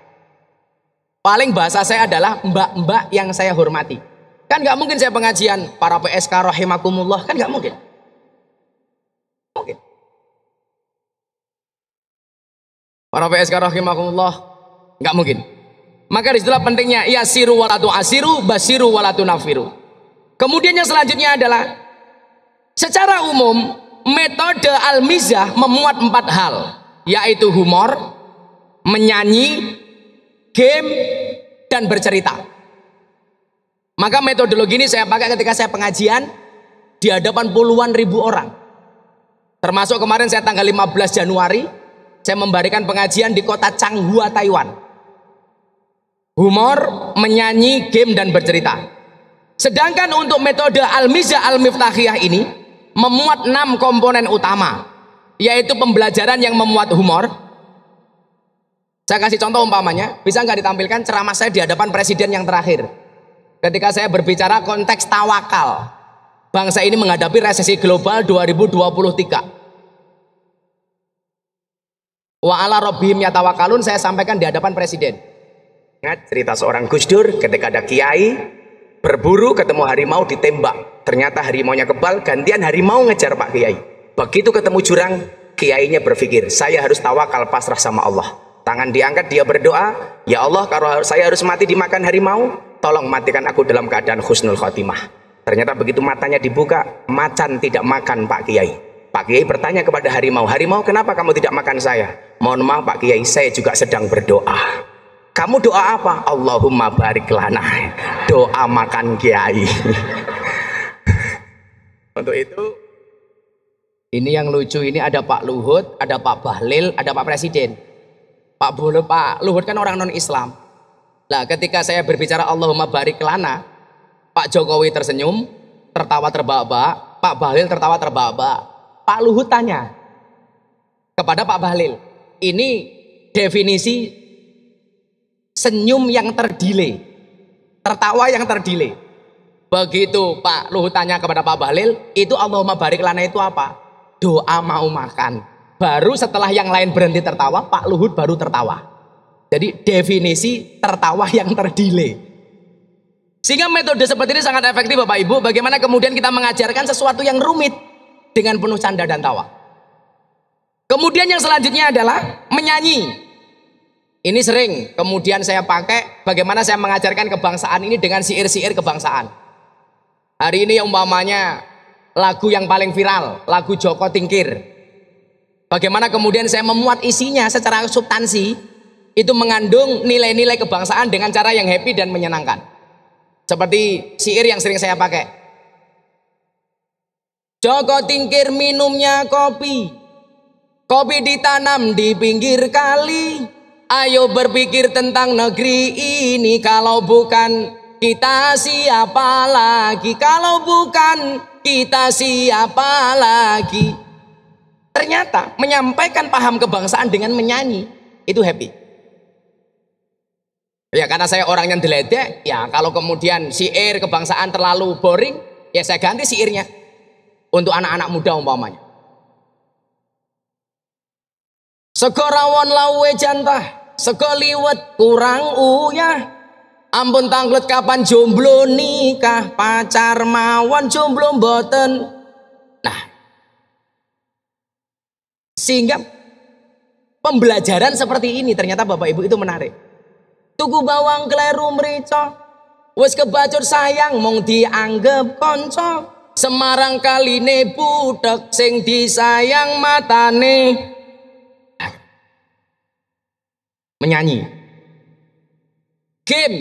Paling bahasa saya adalah mbak-mbak yang saya hormati. Kan nggak mungkin saya pengajian para PSK rahimakumullah, kan nggak mungkin. Mungkin. Para PSK rahimakumullah, nggak mungkin. Maka disitulah pentingnya yasiru walatu asiru, basiru walatu nafiru. Kemudian yang selanjutnya adalah secara umum metode al-mizah memuat 4 hal, yaitu humor, menyanyi, game, dan bercerita. Maka metodologi ini saya pakai ketika saya pengajian di hadapan puluhan ribu orang. Termasuk kemarin saya tanggal 15 Januari, saya memberikan pengajian di kota Changhua, Taiwan. Humor, menyanyi, game, dan bercerita. Sedangkan untuk metode al-mizah al-miftahiyah ini memuat 6 komponen utama, yaitu pembelajaran yang memuat humor. Saya kasih contoh umpamanya, bisa nggak ditampilkan ceramah saya di hadapan presiden yang terakhir? Ketika saya berbicara konteks tawakal, bangsa ini menghadapi resesi global 2023. Wa ala rabbihim yatawakalun, saya sampaikan di hadapan presiden. Ingat cerita seorang Gus Dur ketika ada kiai berburu ketemu harimau ditembak. Ternyata harimaunya kebal, gantian harimau ngejar Pak Kiai. Begitu ketemu jurang, kiainya berpikir, saya harus tawakal pasrah sama Allah. Tangan diangkat, dia berdoa, ya Allah, kalau saya harus mati dimakan harimau, tolong matikan aku dalam keadaan husnul khotimah. Ternyata begitu matanya dibuka, macan tidak makan Pak Kiai. Pak Kiai bertanya kepada harimau, harimau kenapa kamu tidak makan saya? Mohon maaf Pak Kiai, saya juga sedang berdoa. Kamu doa apa? Allahumma barik lana. Doa makan Kiai. Untuk itu, ini yang lucu, ini ada Pak Luhut, ada Pak Bahlil, ada Pak Presiden. Pak Luhut kan orang non-Islam. Nah, ketika saya berbicara Allahumma barik lana, Pak Jokowi tersenyum, tertawa terbahak-bahak, Pak Bahlil tertawa terbahak-bahak. Pak Luhut tanya kepada Pak Bahlil, ini definisi senyum yang terdelay, tertawa yang terdelay. Begitu Pak Luhut tanya kepada Pak Bahlil, itu Allahumma barik lana itu apa? Doa mau makan. Baru setelah yang lain berhenti tertawa, Pak Luhut baru tertawa. Jadi definisi tertawa yang terdelay. Sehingga metode seperti ini sangat efektif Bapak Ibu. Bagaimana kemudian kita mengajarkan sesuatu yang rumit dengan penuh canda dan tawa. Kemudian yang selanjutnya adalah menyanyi. Ini sering kemudian saya pakai bagaimana saya mengajarkan kebangsaan ini dengan syair-syair kebangsaan. Hari ini umpamanya lagu yang paling viral, lagu Joko Tingkir. Bagaimana kemudian saya memuat isinya secara substansi, itu mengandung nilai-nilai kebangsaan dengan cara yang happy dan menyenangkan. Seperti syair yang sering saya pakai. Joko Tingkir minumnya kopi. Kopi ditanam di pinggir kali. Ayo berpikir tentang negeri ini. Kalau bukan kita siapa lagi? Kalau bukan kita siapa lagi? Ternyata menyampaikan paham kebangsaan dengan menyanyi itu happy. Ya karena saya orang yang deledek, ya kalau kemudian syair kebangsaan terlalu boring, ya saya ganti syairnya untuk anak-anak muda umpamanya. Sego rawon lawe jantah, sego liwet kurang uyah. Ampun tanglet kapan jomblo nikah, pacar mawon jomblo mboten. Nah, sehingga pembelajaran seperti ini ternyata Bapak Ibu itu menarik. Tuku bawang kleru mrica, wis kebacut sayang mung dianggep kanca. Semarang kaline butek sing disayang matane. Menyanyi. Game.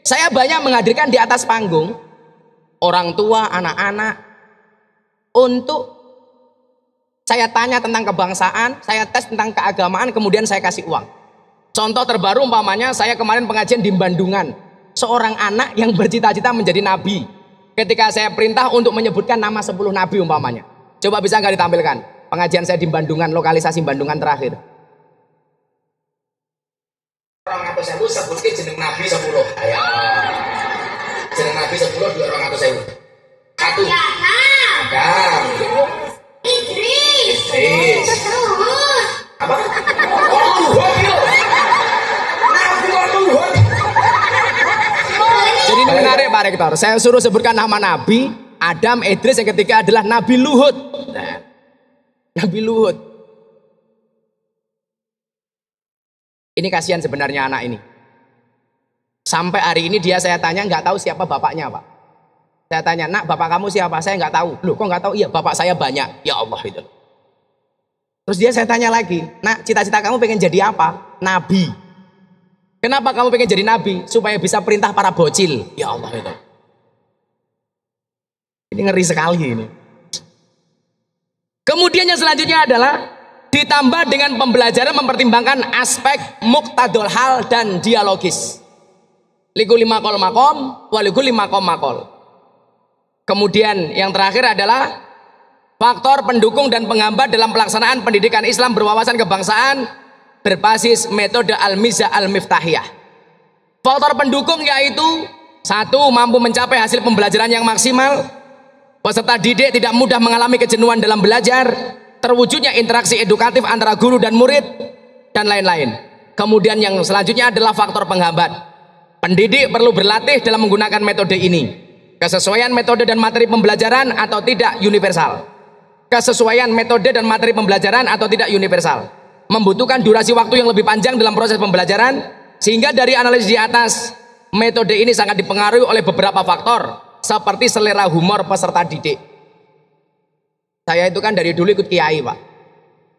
Saya banyak menghadirkan di atas panggung orang tua, anak-anak untuk saya tanya tentang kebangsaan, saya tes tentang keagamaan, kemudian saya kasih uang. Contoh terbaru umpamanya saya kemarin pengajian di Bandungan. Seorang anak yang bercita-cita menjadi nabi. Ketika saya perintah untuk menyebutkan nama 10 nabi umpamanya. Coba bisa nggak ditampilkan? Pengajian saya di Bandungan, lokalisasi Bandungan terakhir. Orang atau saya sebutkan jeneng nabi 10. Ayo. Jeneng nabi 10 di orang atau saya. Satu. Adam. Idris. Apa? Jadi ini menarik Pak Rektor. Saya suruh sebutkan nama Nabi Adam, Idris, yang ketiga adalah Nabi Luhut. Nah, Nabi Luhut. Ini kasihan sebenarnya anak ini. Sampai hari ini dia saya tanya nggak tahu siapa bapaknya Pak. Saya tanya, nak bapak kamu siapa? Saya nggak tahu. Loh kok nggak tahu? Iya bapak saya banyak. Ya Allah itu. Terus dia saya tanya lagi, nak cita-cita kamu pengen jadi apa? Nabi. Kenapa kamu pengen jadi nabi? Supaya bisa perintah para bocil. Ya Allah itu. Ini ngeri sekali ini. Kemudian yang selanjutnya adalah ditambah dengan pembelajaran mempertimbangkan aspek muktadul hal dan dialogis. Likuli makol makom, walikuli makom makol. Kemudian yang terakhir adalah faktor pendukung dan penghambat dalam pelaksanaan pendidikan Islam berwawasan kebangsaan berbasis metode al-mizah al-miftahiyah. Faktor pendukung yaitu 1. Mampu mencapai hasil pembelajaran yang maksimal. Peserta didik tidak mudah mengalami kejenuhan dalam belajar. Terwujudnya interaksi edukatif antara guru dan murid dan lain-lain. Kemudian yang selanjutnya adalah faktor penghambat. Pendidik perlu berlatih dalam menggunakan metode ini. Kesesuaian metode dan materi pembelajaran atau tidak universal. Kesesuaian metode dan materi pembelajaran atau tidak universal. Membutuhkan durasi waktu yang lebih panjang dalam proses pembelajaran, sehingga dari analisis di atas, metode ini sangat dipengaruhi oleh beberapa faktor, seperti selera humor peserta didik. Saya itu kan dari dulu ikut kiai Pak.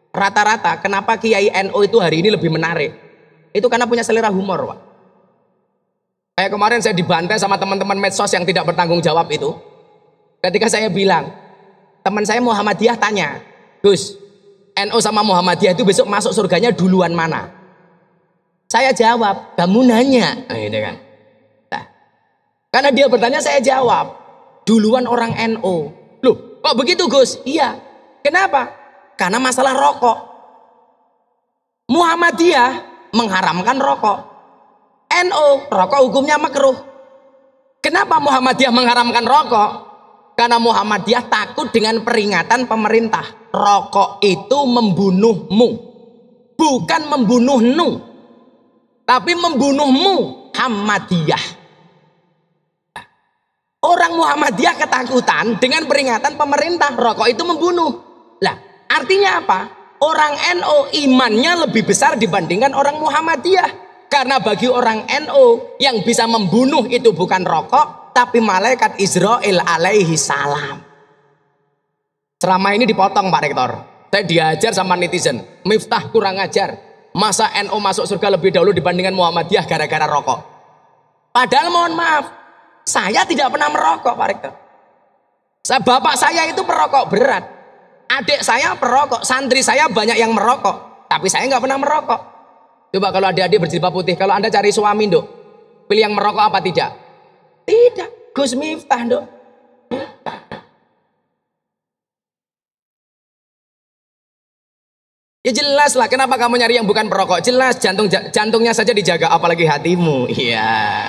Rata-rata kenapa kiai NU itu hari ini lebih menarik? Itu karena punya selera humor Pak. Kayak kemarin saya dibantai sama teman-teman medsos yang tidak bertanggung jawab itu. Ketika saya bilang, teman saya Muhammadiyah tanya, Gus, NU sama Muhammadiyah itu besok masuk surganya duluan mana? Saya jawab, kamu nanya. Nah, gitu kan. Nah, karena dia bertanya saya jawab, duluan orang NU. Loh, kok begitu Gus? Iya. Kenapa? Karena masalah rokok. Muhammadiyah mengharamkan rokok. NU, rokok hukumnya makruh. Kenapa Muhammadiyah mengharamkan rokok? Karena Muhammadiyah takut dengan peringatan pemerintah. Rokok itu membunuhmu, bukan membunuhmu, tapi membunuhmu. Muhammadiyah. Orang Muhammadiyah ketakutan dengan peringatan pemerintah. Rokok itu membunuh. Lah, artinya apa? Orang NU imannya lebih besar dibandingkan orang Muhammadiyah. Karena bagi orang NU yang bisa membunuh itu bukan rokok, tapi malaikat Israel alaihi salam. Selama ini dipotong Pak Rektor. Saya diajar sama netizen, Miftah kurang ajar. Masa NU masuk surga lebih dahulu dibandingkan Muhammadiyah gara-gara rokok? Padahal mohon maaf, saya tidak pernah merokok Pak Rektor. Bapak saya itu perokok berat, adik saya perokok, santri saya banyak yang merokok, tapi saya nggak pernah merokok. Coba kalau adik-adik berjilbab putih, kalau Anda cari suami, Dok, pilih yang merokok apa tidak? Tidak. Gus Miftah, Dok. Ya jelas lah, kenapa kamu nyari yang bukan perokok? Jelas, jantungnya saja dijaga, apalagi hatimu. Iya.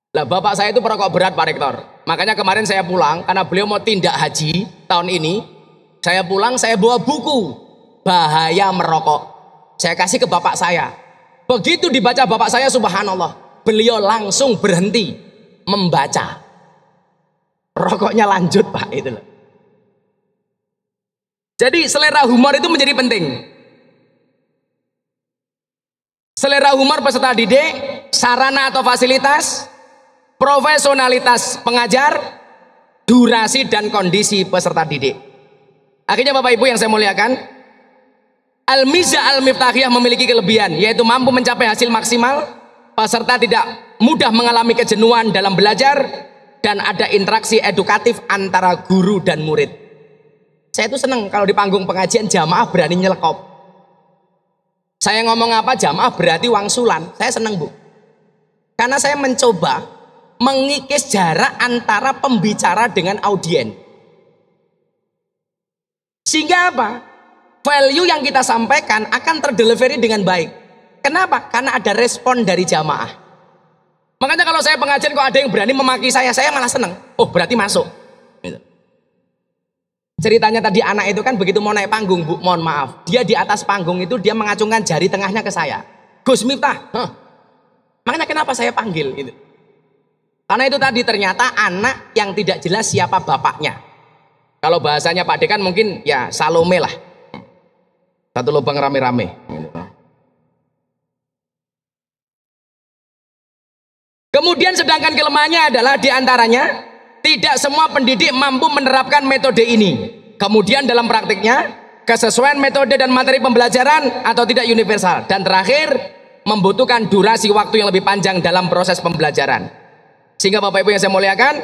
Lah bapak saya itu perokok berat, Pak Rektor. Makanya kemarin saya pulang, karena beliau mau tindak haji tahun ini. Saya pulang, saya bawa buku Bahaya Merokok. Saya kasih ke bapak saya. Begitu dibaca bapak saya, subhanallah, beliau langsung berhenti membaca. Rokoknya lanjut, Pak, itu loh. Jadi selera humor itu menjadi penting. Selera humor peserta didik, sarana atau fasilitas, profesionalitas pengajar, durasi dan kondisi peserta didik. Akhirnya Bapak Ibu yang saya muliakan, Al-Mizah Al-Miftahiyah memiliki kelebihan, yaitu mampu mencapai hasil maksimal, peserta tidak mudah mengalami kejenuhan dalam belajar, dan ada interaksi edukatif antara guru dan murid. Saya itu seneng kalau di panggung pengajian jamaah berani nyelekop. Saya ngomong apa jamaah berarti wangsulan. Saya seneng, Bu. Karena saya mencoba mengikis jarak antara pembicara dengan audien. Sehingga apa? Value yang kita sampaikan akan terdelivery dengan baik. Kenapa? Karena ada respon dari jamaah. Makanya kalau saya pengajian kok ada yang berani memaki saya malah seneng. Oh, berarti masuk. Ceritanya tadi anak itu kan begitu mau naik panggung, Bu, mohon maaf, dia di atas panggung itu dia mengacungkan jari tengahnya ke saya. Gus Miftah, makanya kenapa saya panggil itu? Karena itu tadi ternyata anak yang tidak jelas siapa bapaknya. Kalau bahasanya Pak Dekan mungkin ya Salome lah, satu lubang rame-rame. Kemudian sedangkan kelemahannya adalah diantaranya tidak semua pendidik mampu menerapkan metode ini. Kemudian dalam praktiknya, kesesuaian metode dan materi pembelajaran atau tidak universal. Dan terakhir, membutuhkan durasi waktu yang lebih panjang dalam proses pembelajaran. Sehingga Bapak Ibu yang saya muliakan,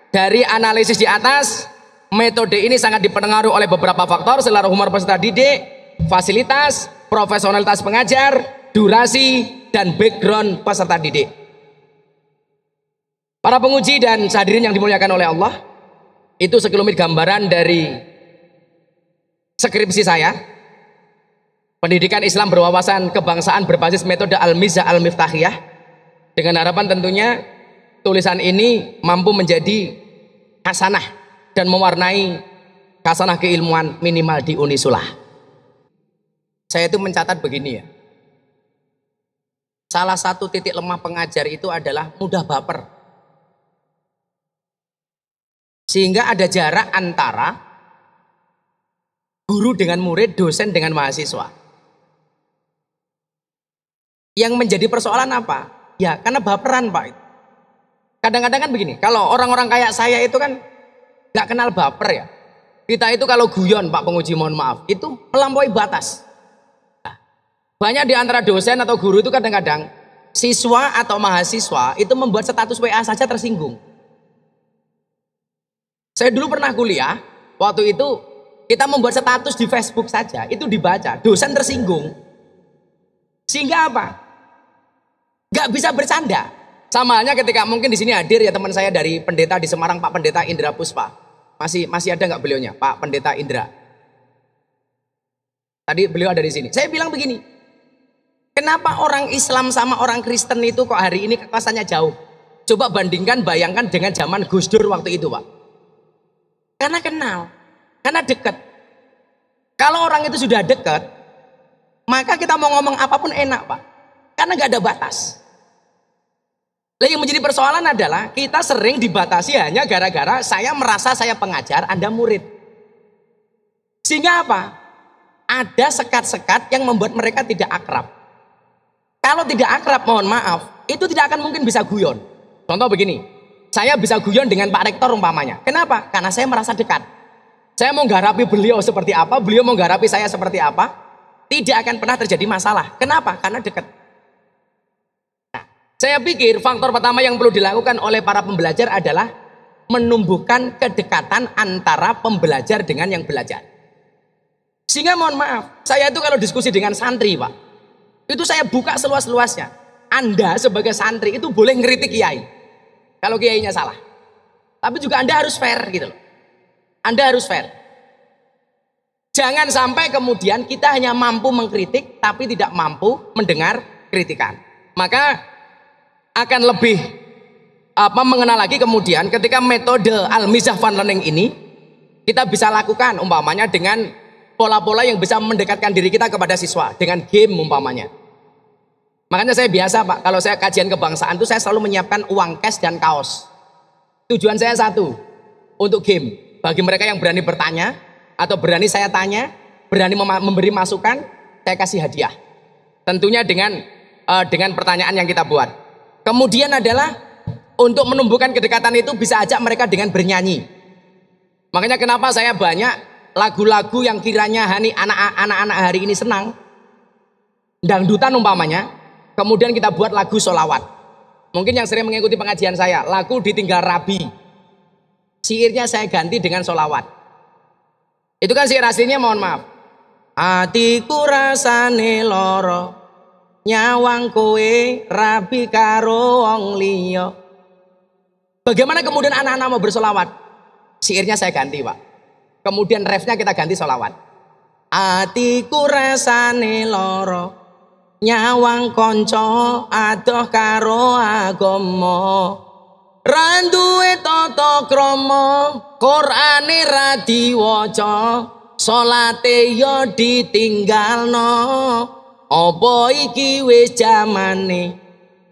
dari analisis di atas, metode ini sangat dipengaruhi oleh beberapa faktor, selera humor peserta didik, fasilitas, profesionalitas pengajar, durasi, dan background peserta didik. Para penguji dan hadirin yang dimuliakan oleh Allah, itu sekelumit gambaran dari skripsi saya, Pendidikan Islam Berwawasan Kebangsaan berbasis metode Al-Mizah Al-Miftahiyah, dengan harapan tentunya tulisan ini mampu menjadi hasanah dan mewarnai hasanah keilmuan minimal di Unisulah. Saya itu mencatat begini ya, salah satu titik lemah pengajar itu adalah mudah baper. Sehingga ada jarak antara guru dengan murid, dosen dengan mahasiswa. Yang menjadi persoalan apa? Ya karena baperan, Pak. Kadang-kadang kan begini, kalau orang-orang kayak saya itu kan gak kenal baper ya. Kita itu kalau guyon, Pak penguji mohon maaf, itu melampaui batas. Nah, banyak di antara dosen atau guru itu kadang-kadang siswa atau mahasiswa itu membuat status WA saja tersinggung. Saya dulu pernah kuliah, waktu itu kita membuat status di Facebook saja, itu dibaca, dosen tersinggung. Sehingga apa? Gak bisa bercanda. Sama halnya ketika mungkin di sini hadir ya teman saya dari pendeta di Semarang, Pak Pendeta Indra Puspa. Masih ada nggak beliaunya, Pak Pendeta Indra? Tadi beliau ada di sini. Saya bilang begini, kenapa orang Islam sama orang Kristen itu kok hari ini kekuasaannya jauh? Coba bandingkan, bayangkan dengan zaman Gus Dur waktu itu, Pak. Karena kenal, karena dekat. Kalau orang itu sudah dekat, maka kita mau ngomong apapun enak, Pak. Karena gak ada batas. Nah, yang menjadi persoalan adalah kita sering dibatasi hanya gara-gara saya merasa saya pengajar, Anda murid. Sehingga apa? Ada sekat-sekat yang membuat mereka tidak akrab. Kalau tidak akrab, mohon maaf, itu tidak akan mungkin bisa guyon. Contoh begini. Saya bisa guyon dengan Pak Rektor umpamanya. Kenapa? Karena saya merasa dekat. Saya mau garapi beliau seperti apa, beliau mau garapi saya seperti apa. Tidak akan pernah terjadi masalah. Kenapa? Karena dekat. Nah, saya pikir faktor pertama yang perlu dilakukan oleh para pembelajar adalah menumbuhkan kedekatan antara pembelajar dengan yang belajar. Sehingga mohon maaf, saya itu kalau diskusi dengan santri Pak, itu saya buka seluas-luasnya. Anda sebagai santri itu boleh ngeritik kiai kalau kiainya salah, tapi juga Anda harus fair gitu loh. Anda harus fair. Jangan sampai kemudian kita hanya mampu mengkritik tapi tidak mampu mendengar kritikan. Maka akan lebih mengenal lagi kemudian ketika metode al-mizah fun learning ini kita bisa lakukan umpamanya dengan pola-pola yang bisa mendekatkan diri kita kepada siswa dengan game umpamanya. Makanya saya biasa Pak, kalau saya kajian kebangsaan itu saya selalu menyiapkan uang cash dan kaos. Tujuan saya satu, untuk game. Bagi mereka yang berani bertanya atau berani saya tanya, berani memberi masukan, saya kasih hadiah. Tentunya dengan pertanyaan yang kita buat. Kemudian adalah untuk menumbuhkan kedekatan itu bisa ajak mereka dengan bernyanyi. Makanya kenapa saya banyak lagu-lagu yang kiranya anak-anak hari ini senang, dangdutan umpamanya, kemudian kita buat lagu sholawat. Mungkin yang sering mengikuti pengajian saya, lagu Ditinggal Rabi, syairnya saya ganti dengan sholawat. Itu kan syair aslinya mohon maaf, atiku rasane loro, nyawang kowe rabi karo wong liya. Bagaimana kemudian anak-anak mau bersolawat? Syairnya saya ganti Pak, kemudian refnya kita ganti sholawat. Atiku rasane loro, nyawang konco adoh karo agama, randuwe tata krama, Qur'ane ra diwaca, salate yo ditinggalno. Apa iki wis jamane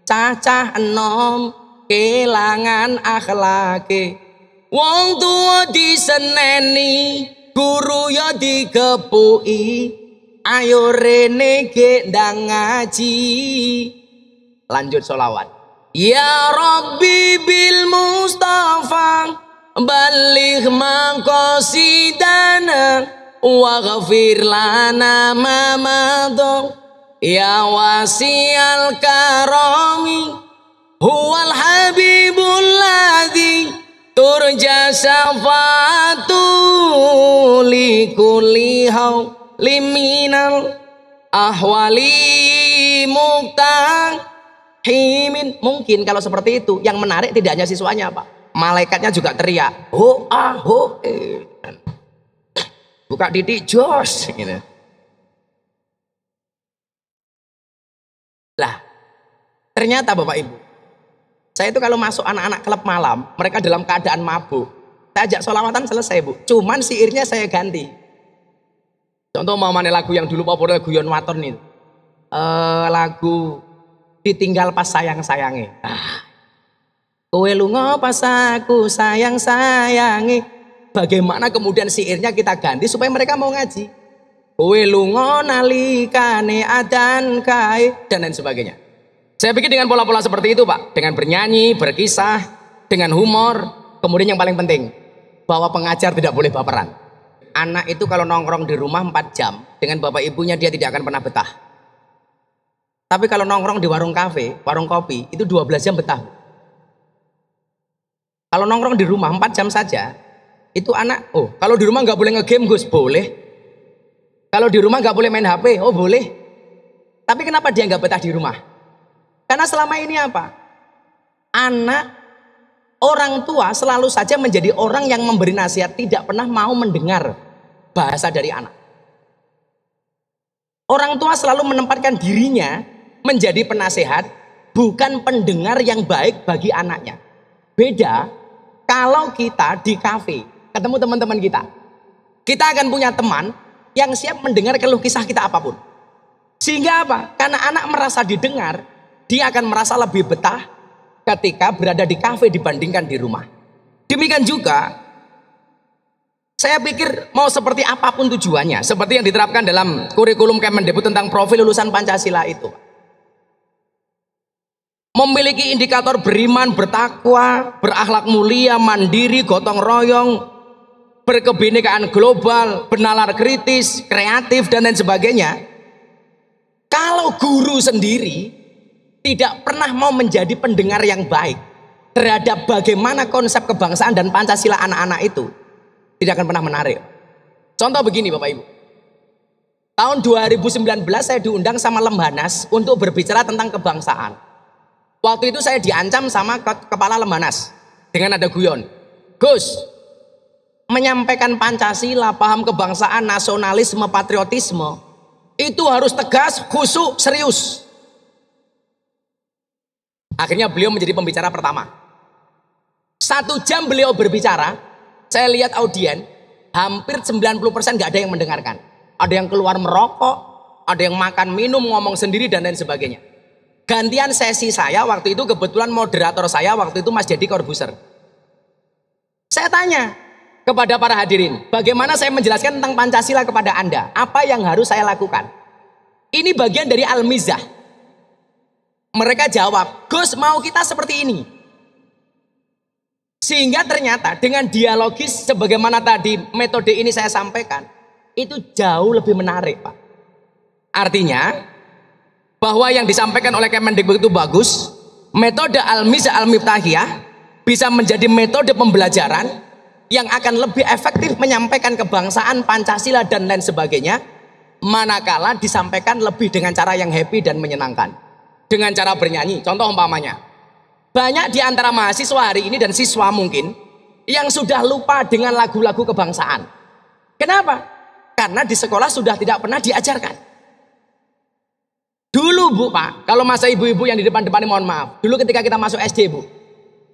cacah enom kelangan akhlake, wong tuwa diseneni, guru yo digepuki, ayo rene gendang ngaji. Lanjut sholawat. Ya Rabbi bil Mustafa baligh maqasidana waghfir lana ma madha ya wasi'al karami huwal habibul ladzi turja syafa'atu li kulli liminal ahwali muktahimin. Mungkin kalau seperti itu yang menarik tidak hanya siswanya Pak, malaikatnya juga teriak ho ah ho buka didik jos gitu. Lah ternyata Bapak Ibu, saya itu kalau masuk anak-anak klub malam, mereka dalam keadaan mabuk, saya ajak sholawatan selesai Bu, cuman syairnya saya ganti. Contoh mana lagu yang dulu populer guyon waton nih, lagu Ditinggal Pas Sayang-Sayange. Kowe lunga pas aku sayang-sayange. Bagaimana kemudian syairnya kita ganti supaya mereka mau ngaji. Kowe lunga nalikane adan kae dan lain sebagainya. Saya pikir dengan pola-pola seperti itu Pak, dengan bernyanyi, berkisah, dengan humor, kemudian yang paling penting bahwa pengajar tidak boleh baperan. Anak itu kalau nongkrong di rumah 4 jam dengan bapak ibunya dia tidak akan pernah betah. Tapi kalau nongkrong di warung kafe, warung kopi itu 12 jam betah. Kalau nongkrong di rumah 4 jam saja, itu anak, oh kalau di rumah nggak boleh ngegame Gus, boleh. Kalau di rumah nggak boleh main HP, oh boleh. Tapi kenapa dia nggak betah di rumah? Karena selama ini apa? Anak, orang tua selalu saja menjadi orang yang memberi nasihat, tidak pernah mau mendengar bahasa dari anak. Orang tua selalu menempatkan dirinya menjadi penasehat, bukan pendengar yang baik bagi anaknya. Beda kalau kita di kafe ketemu teman-teman kita akan punya teman yang siap mendengar keluh kisah kita apapun. Sehingga apa? Karena anak merasa didengar, dia akan merasa lebih betah ketika berada di kafe dibandingkan di rumah. Demikian juga saya pikir mau seperti apapun tujuannya, seperti yang diterapkan dalam kurikulum Kemendikbud tentang profil lulusan Pancasila itu, memiliki indikator beriman, bertakwa, berakhlak mulia, mandiri, gotong royong, berkebinekaan global, bernalar kritis, kreatif dan lain sebagainya. Kalau guru sendiri tidak pernah mau menjadi pendengar yang baik, terhadap bagaimana konsep kebangsaan dan Pancasila anak-anak itu tidak akan pernah menarik. Contoh begini Bapak Ibu. Tahun 2019 saya diundang sama Lemhanas untuk berbicara tentang kebangsaan. Waktu itu saya diancam sama kepala Lemhanas dengan ada guyon. Gus, menyampaikan Pancasila, paham kebangsaan, nasionalisme, patriotisme itu harus tegas, khusyuk, serius. Akhirnya beliau menjadi pembicara pertama. 1 jam beliau berbicara, saya lihat audien, hampir 90% gak ada yang mendengarkan. Ada yang keluar merokok, ada yang makan minum, ngomong sendiri dan lain sebagainya. Gantian sesi saya waktu itu, kebetulan moderator saya waktu itu Mas Deddy Corbuzier. Saya tanya kepada para hadirin, bagaimana saya menjelaskan tentang Pancasila kepada Anda? Apa yang harus saya lakukan? Ini bagian dari Al-Mizah. Mereka jawab, Gus, mau kita seperti ini. Sehingga ternyata dengan dialogis sebagaimana tadi metode ini saya sampaikan, itu jauh lebih menarik Pak. Artinya bahwa yang disampaikan oleh Kemendikbud itu bagus, metode Al-Mizah Al-Miftahiyah bisa menjadi metode pembelajaran yang akan lebih efektif menyampaikan kebangsaan, Pancasila dan lain sebagainya, manakala disampaikan lebih dengan cara yang happy dan menyenangkan, dengan cara bernyanyi. Contoh umpamanya, banyak di antara mahasiswa hari ini dan siswa mungkin yang sudah lupa dengan lagu-lagu kebangsaan. Kenapa? Karena di sekolah sudah tidak pernah diajarkan. Dulu Bu Pak, kalau masa ibu-ibu yang di depan-depan ini mohon maaf, dulu ketika kita masuk SD Bu,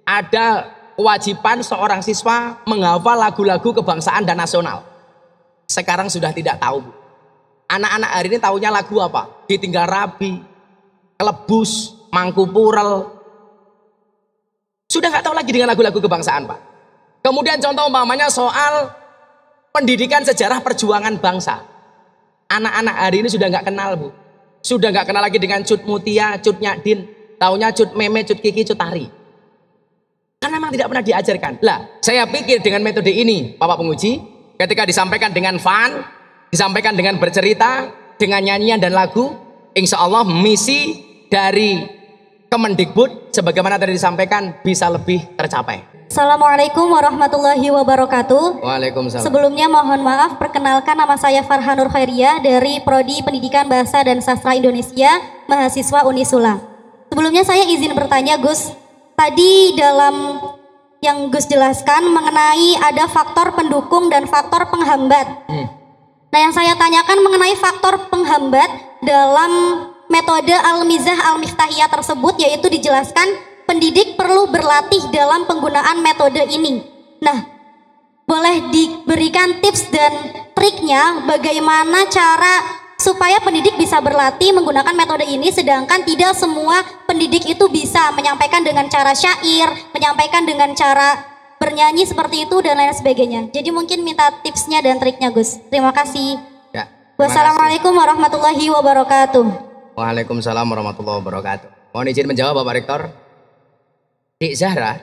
ada kewajiban seorang siswa menghafal lagu-lagu kebangsaan dan nasional. Sekarang sudah tidak tahu Bu. Anak-anak hari ini taunya lagu apa? Ditinggal Rabi, Kelebus, Mangkupurel. Sudah nggak tahu lagi dengan lagu-lagu kebangsaan Pak. Kemudian contoh umpamanya soal pendidikan sejarah perjuangan bangsa. Anak-anak hari ini sudah nggak kenal Bu. Sudah nggak kenal lagi dengan Cut Mutia, Cut Nyadin. Taunya Cut Meme, Cut Kiki, Cut Tari. Karena memang tidak pernah diajarkan. Lah, saya pikir dengan metode ini Bapak penguji, ketika disampaikan dengan fun, disampaikan dengan bercerita, dengan nyanyian dan lagu, insya Allah misi dari Kemendikbud sebagaimana tadi disampaikan bisa lebih tercapai. Assalamualaikum warahmatullahi wabarakatuh. Waalaikumsalam. Sebelumnya mohon maaf, perkenalkan nama saya Farhanur Khairia dari Prodi Pendidikan Bahasa dan Sastra Indonesia, mahasiswa Unisula. Sebelumnya saya izin bertanya Gus, tadi dalam yang Gus jelaskan mengenai ada faktor pendukung dan faktor penghambat. Nah yang saya tanyakan mengenai faktor penghambat dalam metode Al-Mizah Al-Miftahiyah tersebut, yaitu dijelaskan pendidik perlu berlatih dalam penggunaan metode ini. Nah, boleh diberikan tips dan triknya bagaimana cara supaya pendidik bisa berlatih menggunakan metode ini, sedangkan tidak semua pendidik itu bisa menyampaikan dengan cara syair, menyampaikan dengan cara bernyanyi seperti itu dan lain sebagainya. Jadi mungkin minta tipsnya dan triknya Gus. Terima kasih. Ya, Wassalamualaikum warahmatullahi wabarakatuh. Waalaikumsalam warahmatullahi wabarakatuh. Mohon izin menjawab Bapak Rektor. Dik Zahra.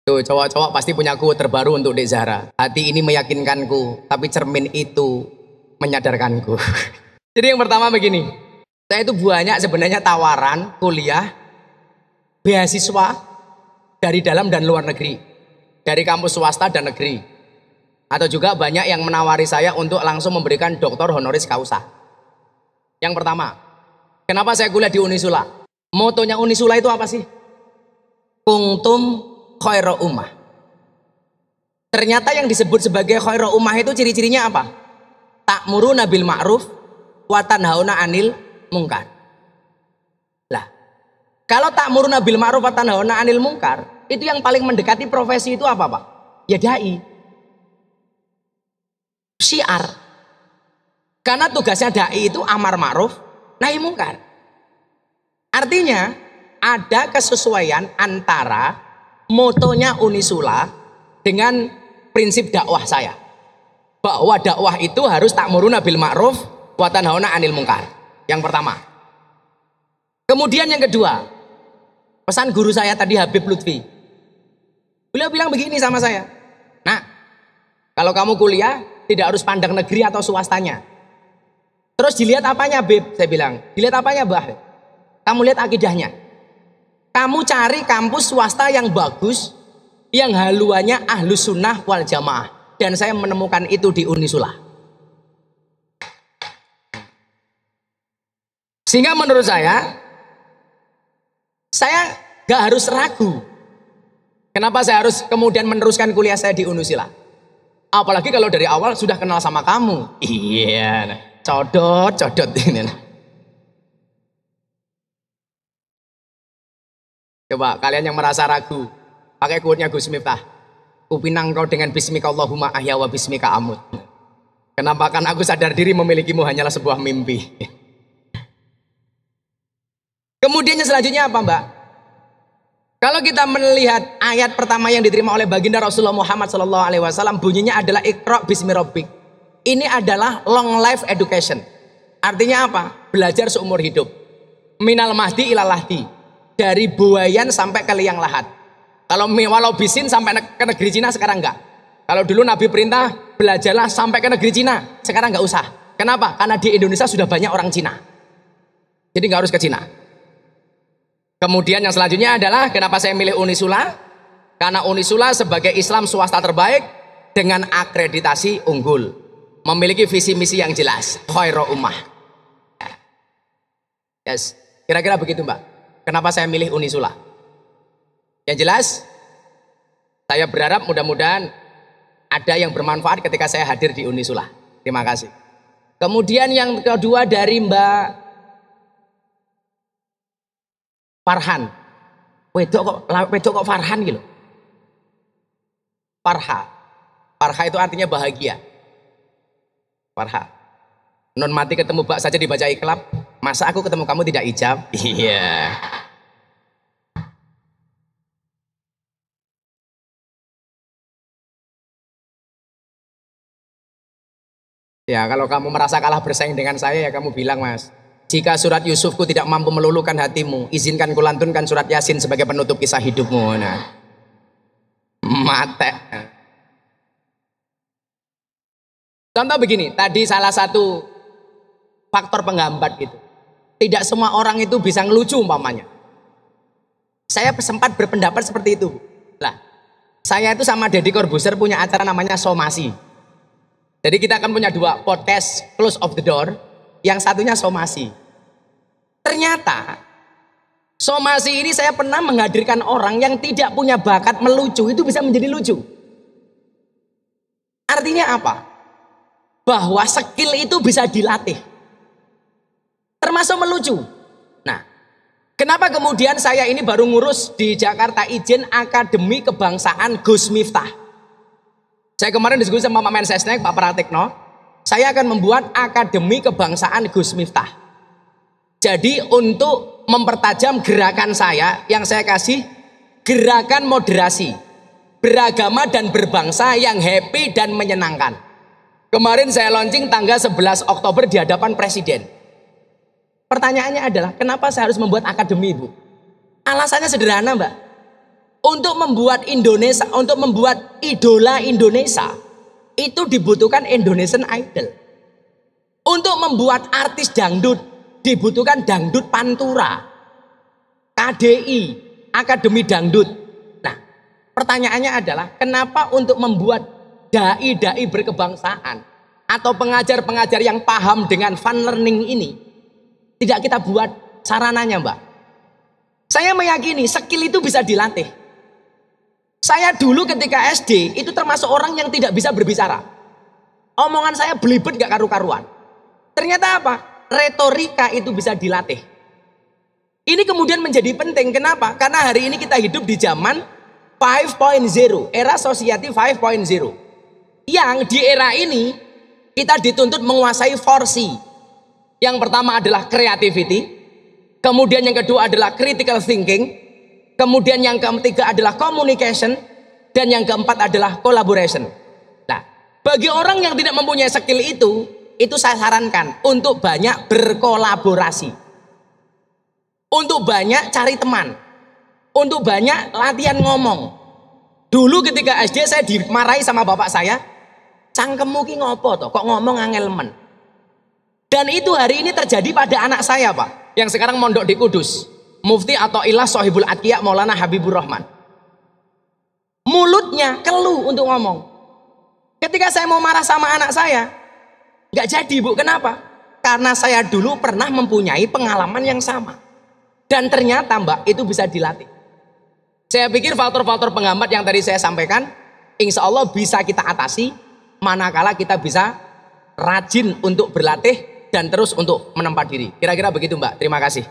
Tuh cowok-cowok pasti punya quote terbaru untuk Dik Zahra. Hati ini meyakinkanku, tapi cermin itu menyadarkanku. Jadi yang pertama begini. Saya itu banyak sebenarnya tawaran kuliah beasiswa dari dalam dan luar negeri. Dari kampus swasta dan negeri. Atau juga banyak yang menawari saya untuk langsung memberikan doktor honoris causa. Yang pertama, kenapa saya kuliah di Unisula? Motonya Unisula itu apa sih? Kuntum khairu ummah. Ternyata yang disebut sebagai khairu ummah itu ciri-cirinya apa? Ta'muruna bil ma'ruf wa tanhauna 'anil munkar. Lah, kalau ta'muruna bil ma'ruf wa tanhauna 'anil munkar, itu yang paling mendekati profesi itu apa, Pak? Ya dai. Syiar. Karena tugasnya dai itu amar ma'ruf nahi mungkar. Artinya ada kesesuaian antara motonya Unisula dengan prinsip dakwah saya. Bahwa dakwah itu harus ta'muruna bil ma'ruf wa tanhauna 'anil munkar. Yang pertama. Kemudian yang kedua, pesan guru saya tadi Habib Lutfi. Beliau bilang begini sama saya. Nah, kalau kamu kuliah tidak harus pandang negeri atau swastanya. Terus dilihat apanya Beb? Saya bilang, dilihat apanya Bah? Kamu lihat akidahnya. Kamu cari kampus swasta yang bagus, yang haluannya Ahlus Sunnah wal Jamaah. Dan saya menemukan itu di Unisula. Sehingga menurut saya gak harus ragu. Kenapa saya harus kemudian meneruskan kuliah saya di Unisula? Apalagi kalau dari awal sudah kenal sama kamu. Iya, codot ini. Coba kalian yang merasa ragu, pakai quote-nya Gus Miftah. Kupinang kau dengan bismika Allahumma ahya wa bismika amut. Kenapa? Kan aku sadar diri memilikimu hanyalah sebuah mimpi. Kemudian yang selanjutnya apa, Mbak? Kalau kita melihat ayat pertama yang diterima oleh baginda Rasulullah Muhammad SAW, bunyinya adalah Iqra bismi rabbik. Ini adalah long life education. Artinya apa? Belajar seumur hidup. Minal mahdi ilal lahdi. Dari buayan sampai ke liang lahat. Kalau walau bisin sampai ke negeri Cina, sekarang enggak. Kalau dulu Nabi perintah belajarlah sampai ke negeri Cina, sekarang enggak usah. Kenapa? Karena di Indonesia sudah banyak orang Cina. Jadi enggak harus ke Cina. Kemudian yang selanjutnya adalah kenapa saya milih Unisula? Karena Unisula sebagai Islam swasta terbaik dengan akreditasi unggul, memiliki visi misi yang jelas, khairu ummah. Yes, kira-kira begitu, Mbak. Kenapa saya milih Unisula? Yang jelas, saya berharap mudah-mudahan ada yang bermanfaat ketika saya hadir di Unisula. Terima kasih. Kemudian yang kedua dari Mbak Farhan. Wedok kok Farhan gitu. Farha. Farha itu artinya bahagia. Farha. Non mati ketemu bak saja dibaca iklab. Masa aku ketemu kamu tidak ijab? Iya. Ya, kalau kamu merasa kalah bersaing dengan saya, ya kamu bilang, Mas. Jika surat Yusufku tidak mampu meluluhkan hatimu, izinkan kulantunkan surat Yasin sebagai penutup kisah hidupmu. Nah. Mate. Contoh begini, tadi salah satu faktor penghambat gitu. Tidak semua orang itu bisa ngelucu umpamanya. Saya sempat berpendapat seperti itu. Lah, saya itu sama Deddy Corbuzier punya acara namanya Somasi. Jadi kita akan punya dua podcast, Close of the Door, yang satunya Somasi. Ternyata Somasi ini saya pernah menghadirkan orang yang tidak punya bakat melucu itu bisa menjadi lucu. Artinya apa? Bahwa skill itu bisa dilatih. Termasuk melucu. Nah, kenapa kemudian saya ini baru ngurus di Jakarta izin Akademi Kebangsaan Gus Miftah. Saya kemarin diskusi sama Pak Mensesnek, Pak Pratikno. Saya akan membuat Akademi Kebangsaan Gus Miftah. Jadi untuk mempertajam gerakan saya, yang saya kasih gerakan moderasi, beragama dan berbangsa yang happy dan menyenangkan. Kemarin saya launching tanggal 11 Oktober di hadapan Presiden. Pertanyaannya adalah, kenapa saya harus membuat akademi, Bu? Alasannya sederhana, Mbak. Untuk membuat Indonesia, untuk membuat idola Indonesia, itu dibutuhkan Indonesian Idol. Untuk membuat artis dangdut, dibutuhkan dangdut Pantura, KDI, Akademi Dangdut. Nah, pertanyaannya adalah, kenapa untuk membuat dai-dai berkebangsaan atau pengajar-pengajar yang paham dengan fun learning ini tidak kita buat sarananya, Mbak? Saya meyakini skill itu bisa dilatih. Saya dulu ketika SD itu termasuk orang yang tidak bisa berbicara. Omongan saya belibet gak karu-karuan. Ternyata apa? Retorika itu bisa dilatih. Ini kemudian menjadi penting. Kenapa? Karena hari ini kita hidup di zaman 5.0, era society 5.0. Yang di era ini kita dituntut menguasai 4C. Yang pertama adalah creativity, kemudian yang kedua adalah critical thinking, kemudian yang ketiga adalah communication, dan yang keempat adalah collaboration. Nah, bagi orang yang tidak mempunyai skill itu saya sarankan untuk banyak berkolaborasi, untuk banyak cari teman, untuk banyak latihan ngomong. Dulu ketika SD saya dimarahi sama bapak saya, cangkemmu ki ngopo toh, kok ngomong angel men. Dan itu hari ini terjadi pada anak saya, Pak, yang sekarang mondok di Kudus. Mufti Athaillah Shahibul Atqiya Maulana Habibur Rahman. Mulutnya keluh untuk ngomong. Ketika saya mau marah sama anak saya, nggak jadi Bu, kenapa? Karena saya dulu pernah mempunyai pengalaman yang sama. Dan ternyata Mbak, itu bisa dilatih. Saya pikir faktor-faktor penghambat yang tadi saya sampaikan, insya Allah bisa kita atasi, manakala kita bisa rajin untuk berlatih dan terus untuk menempa diri. Kira-kira begitu Mbak, terima kasih.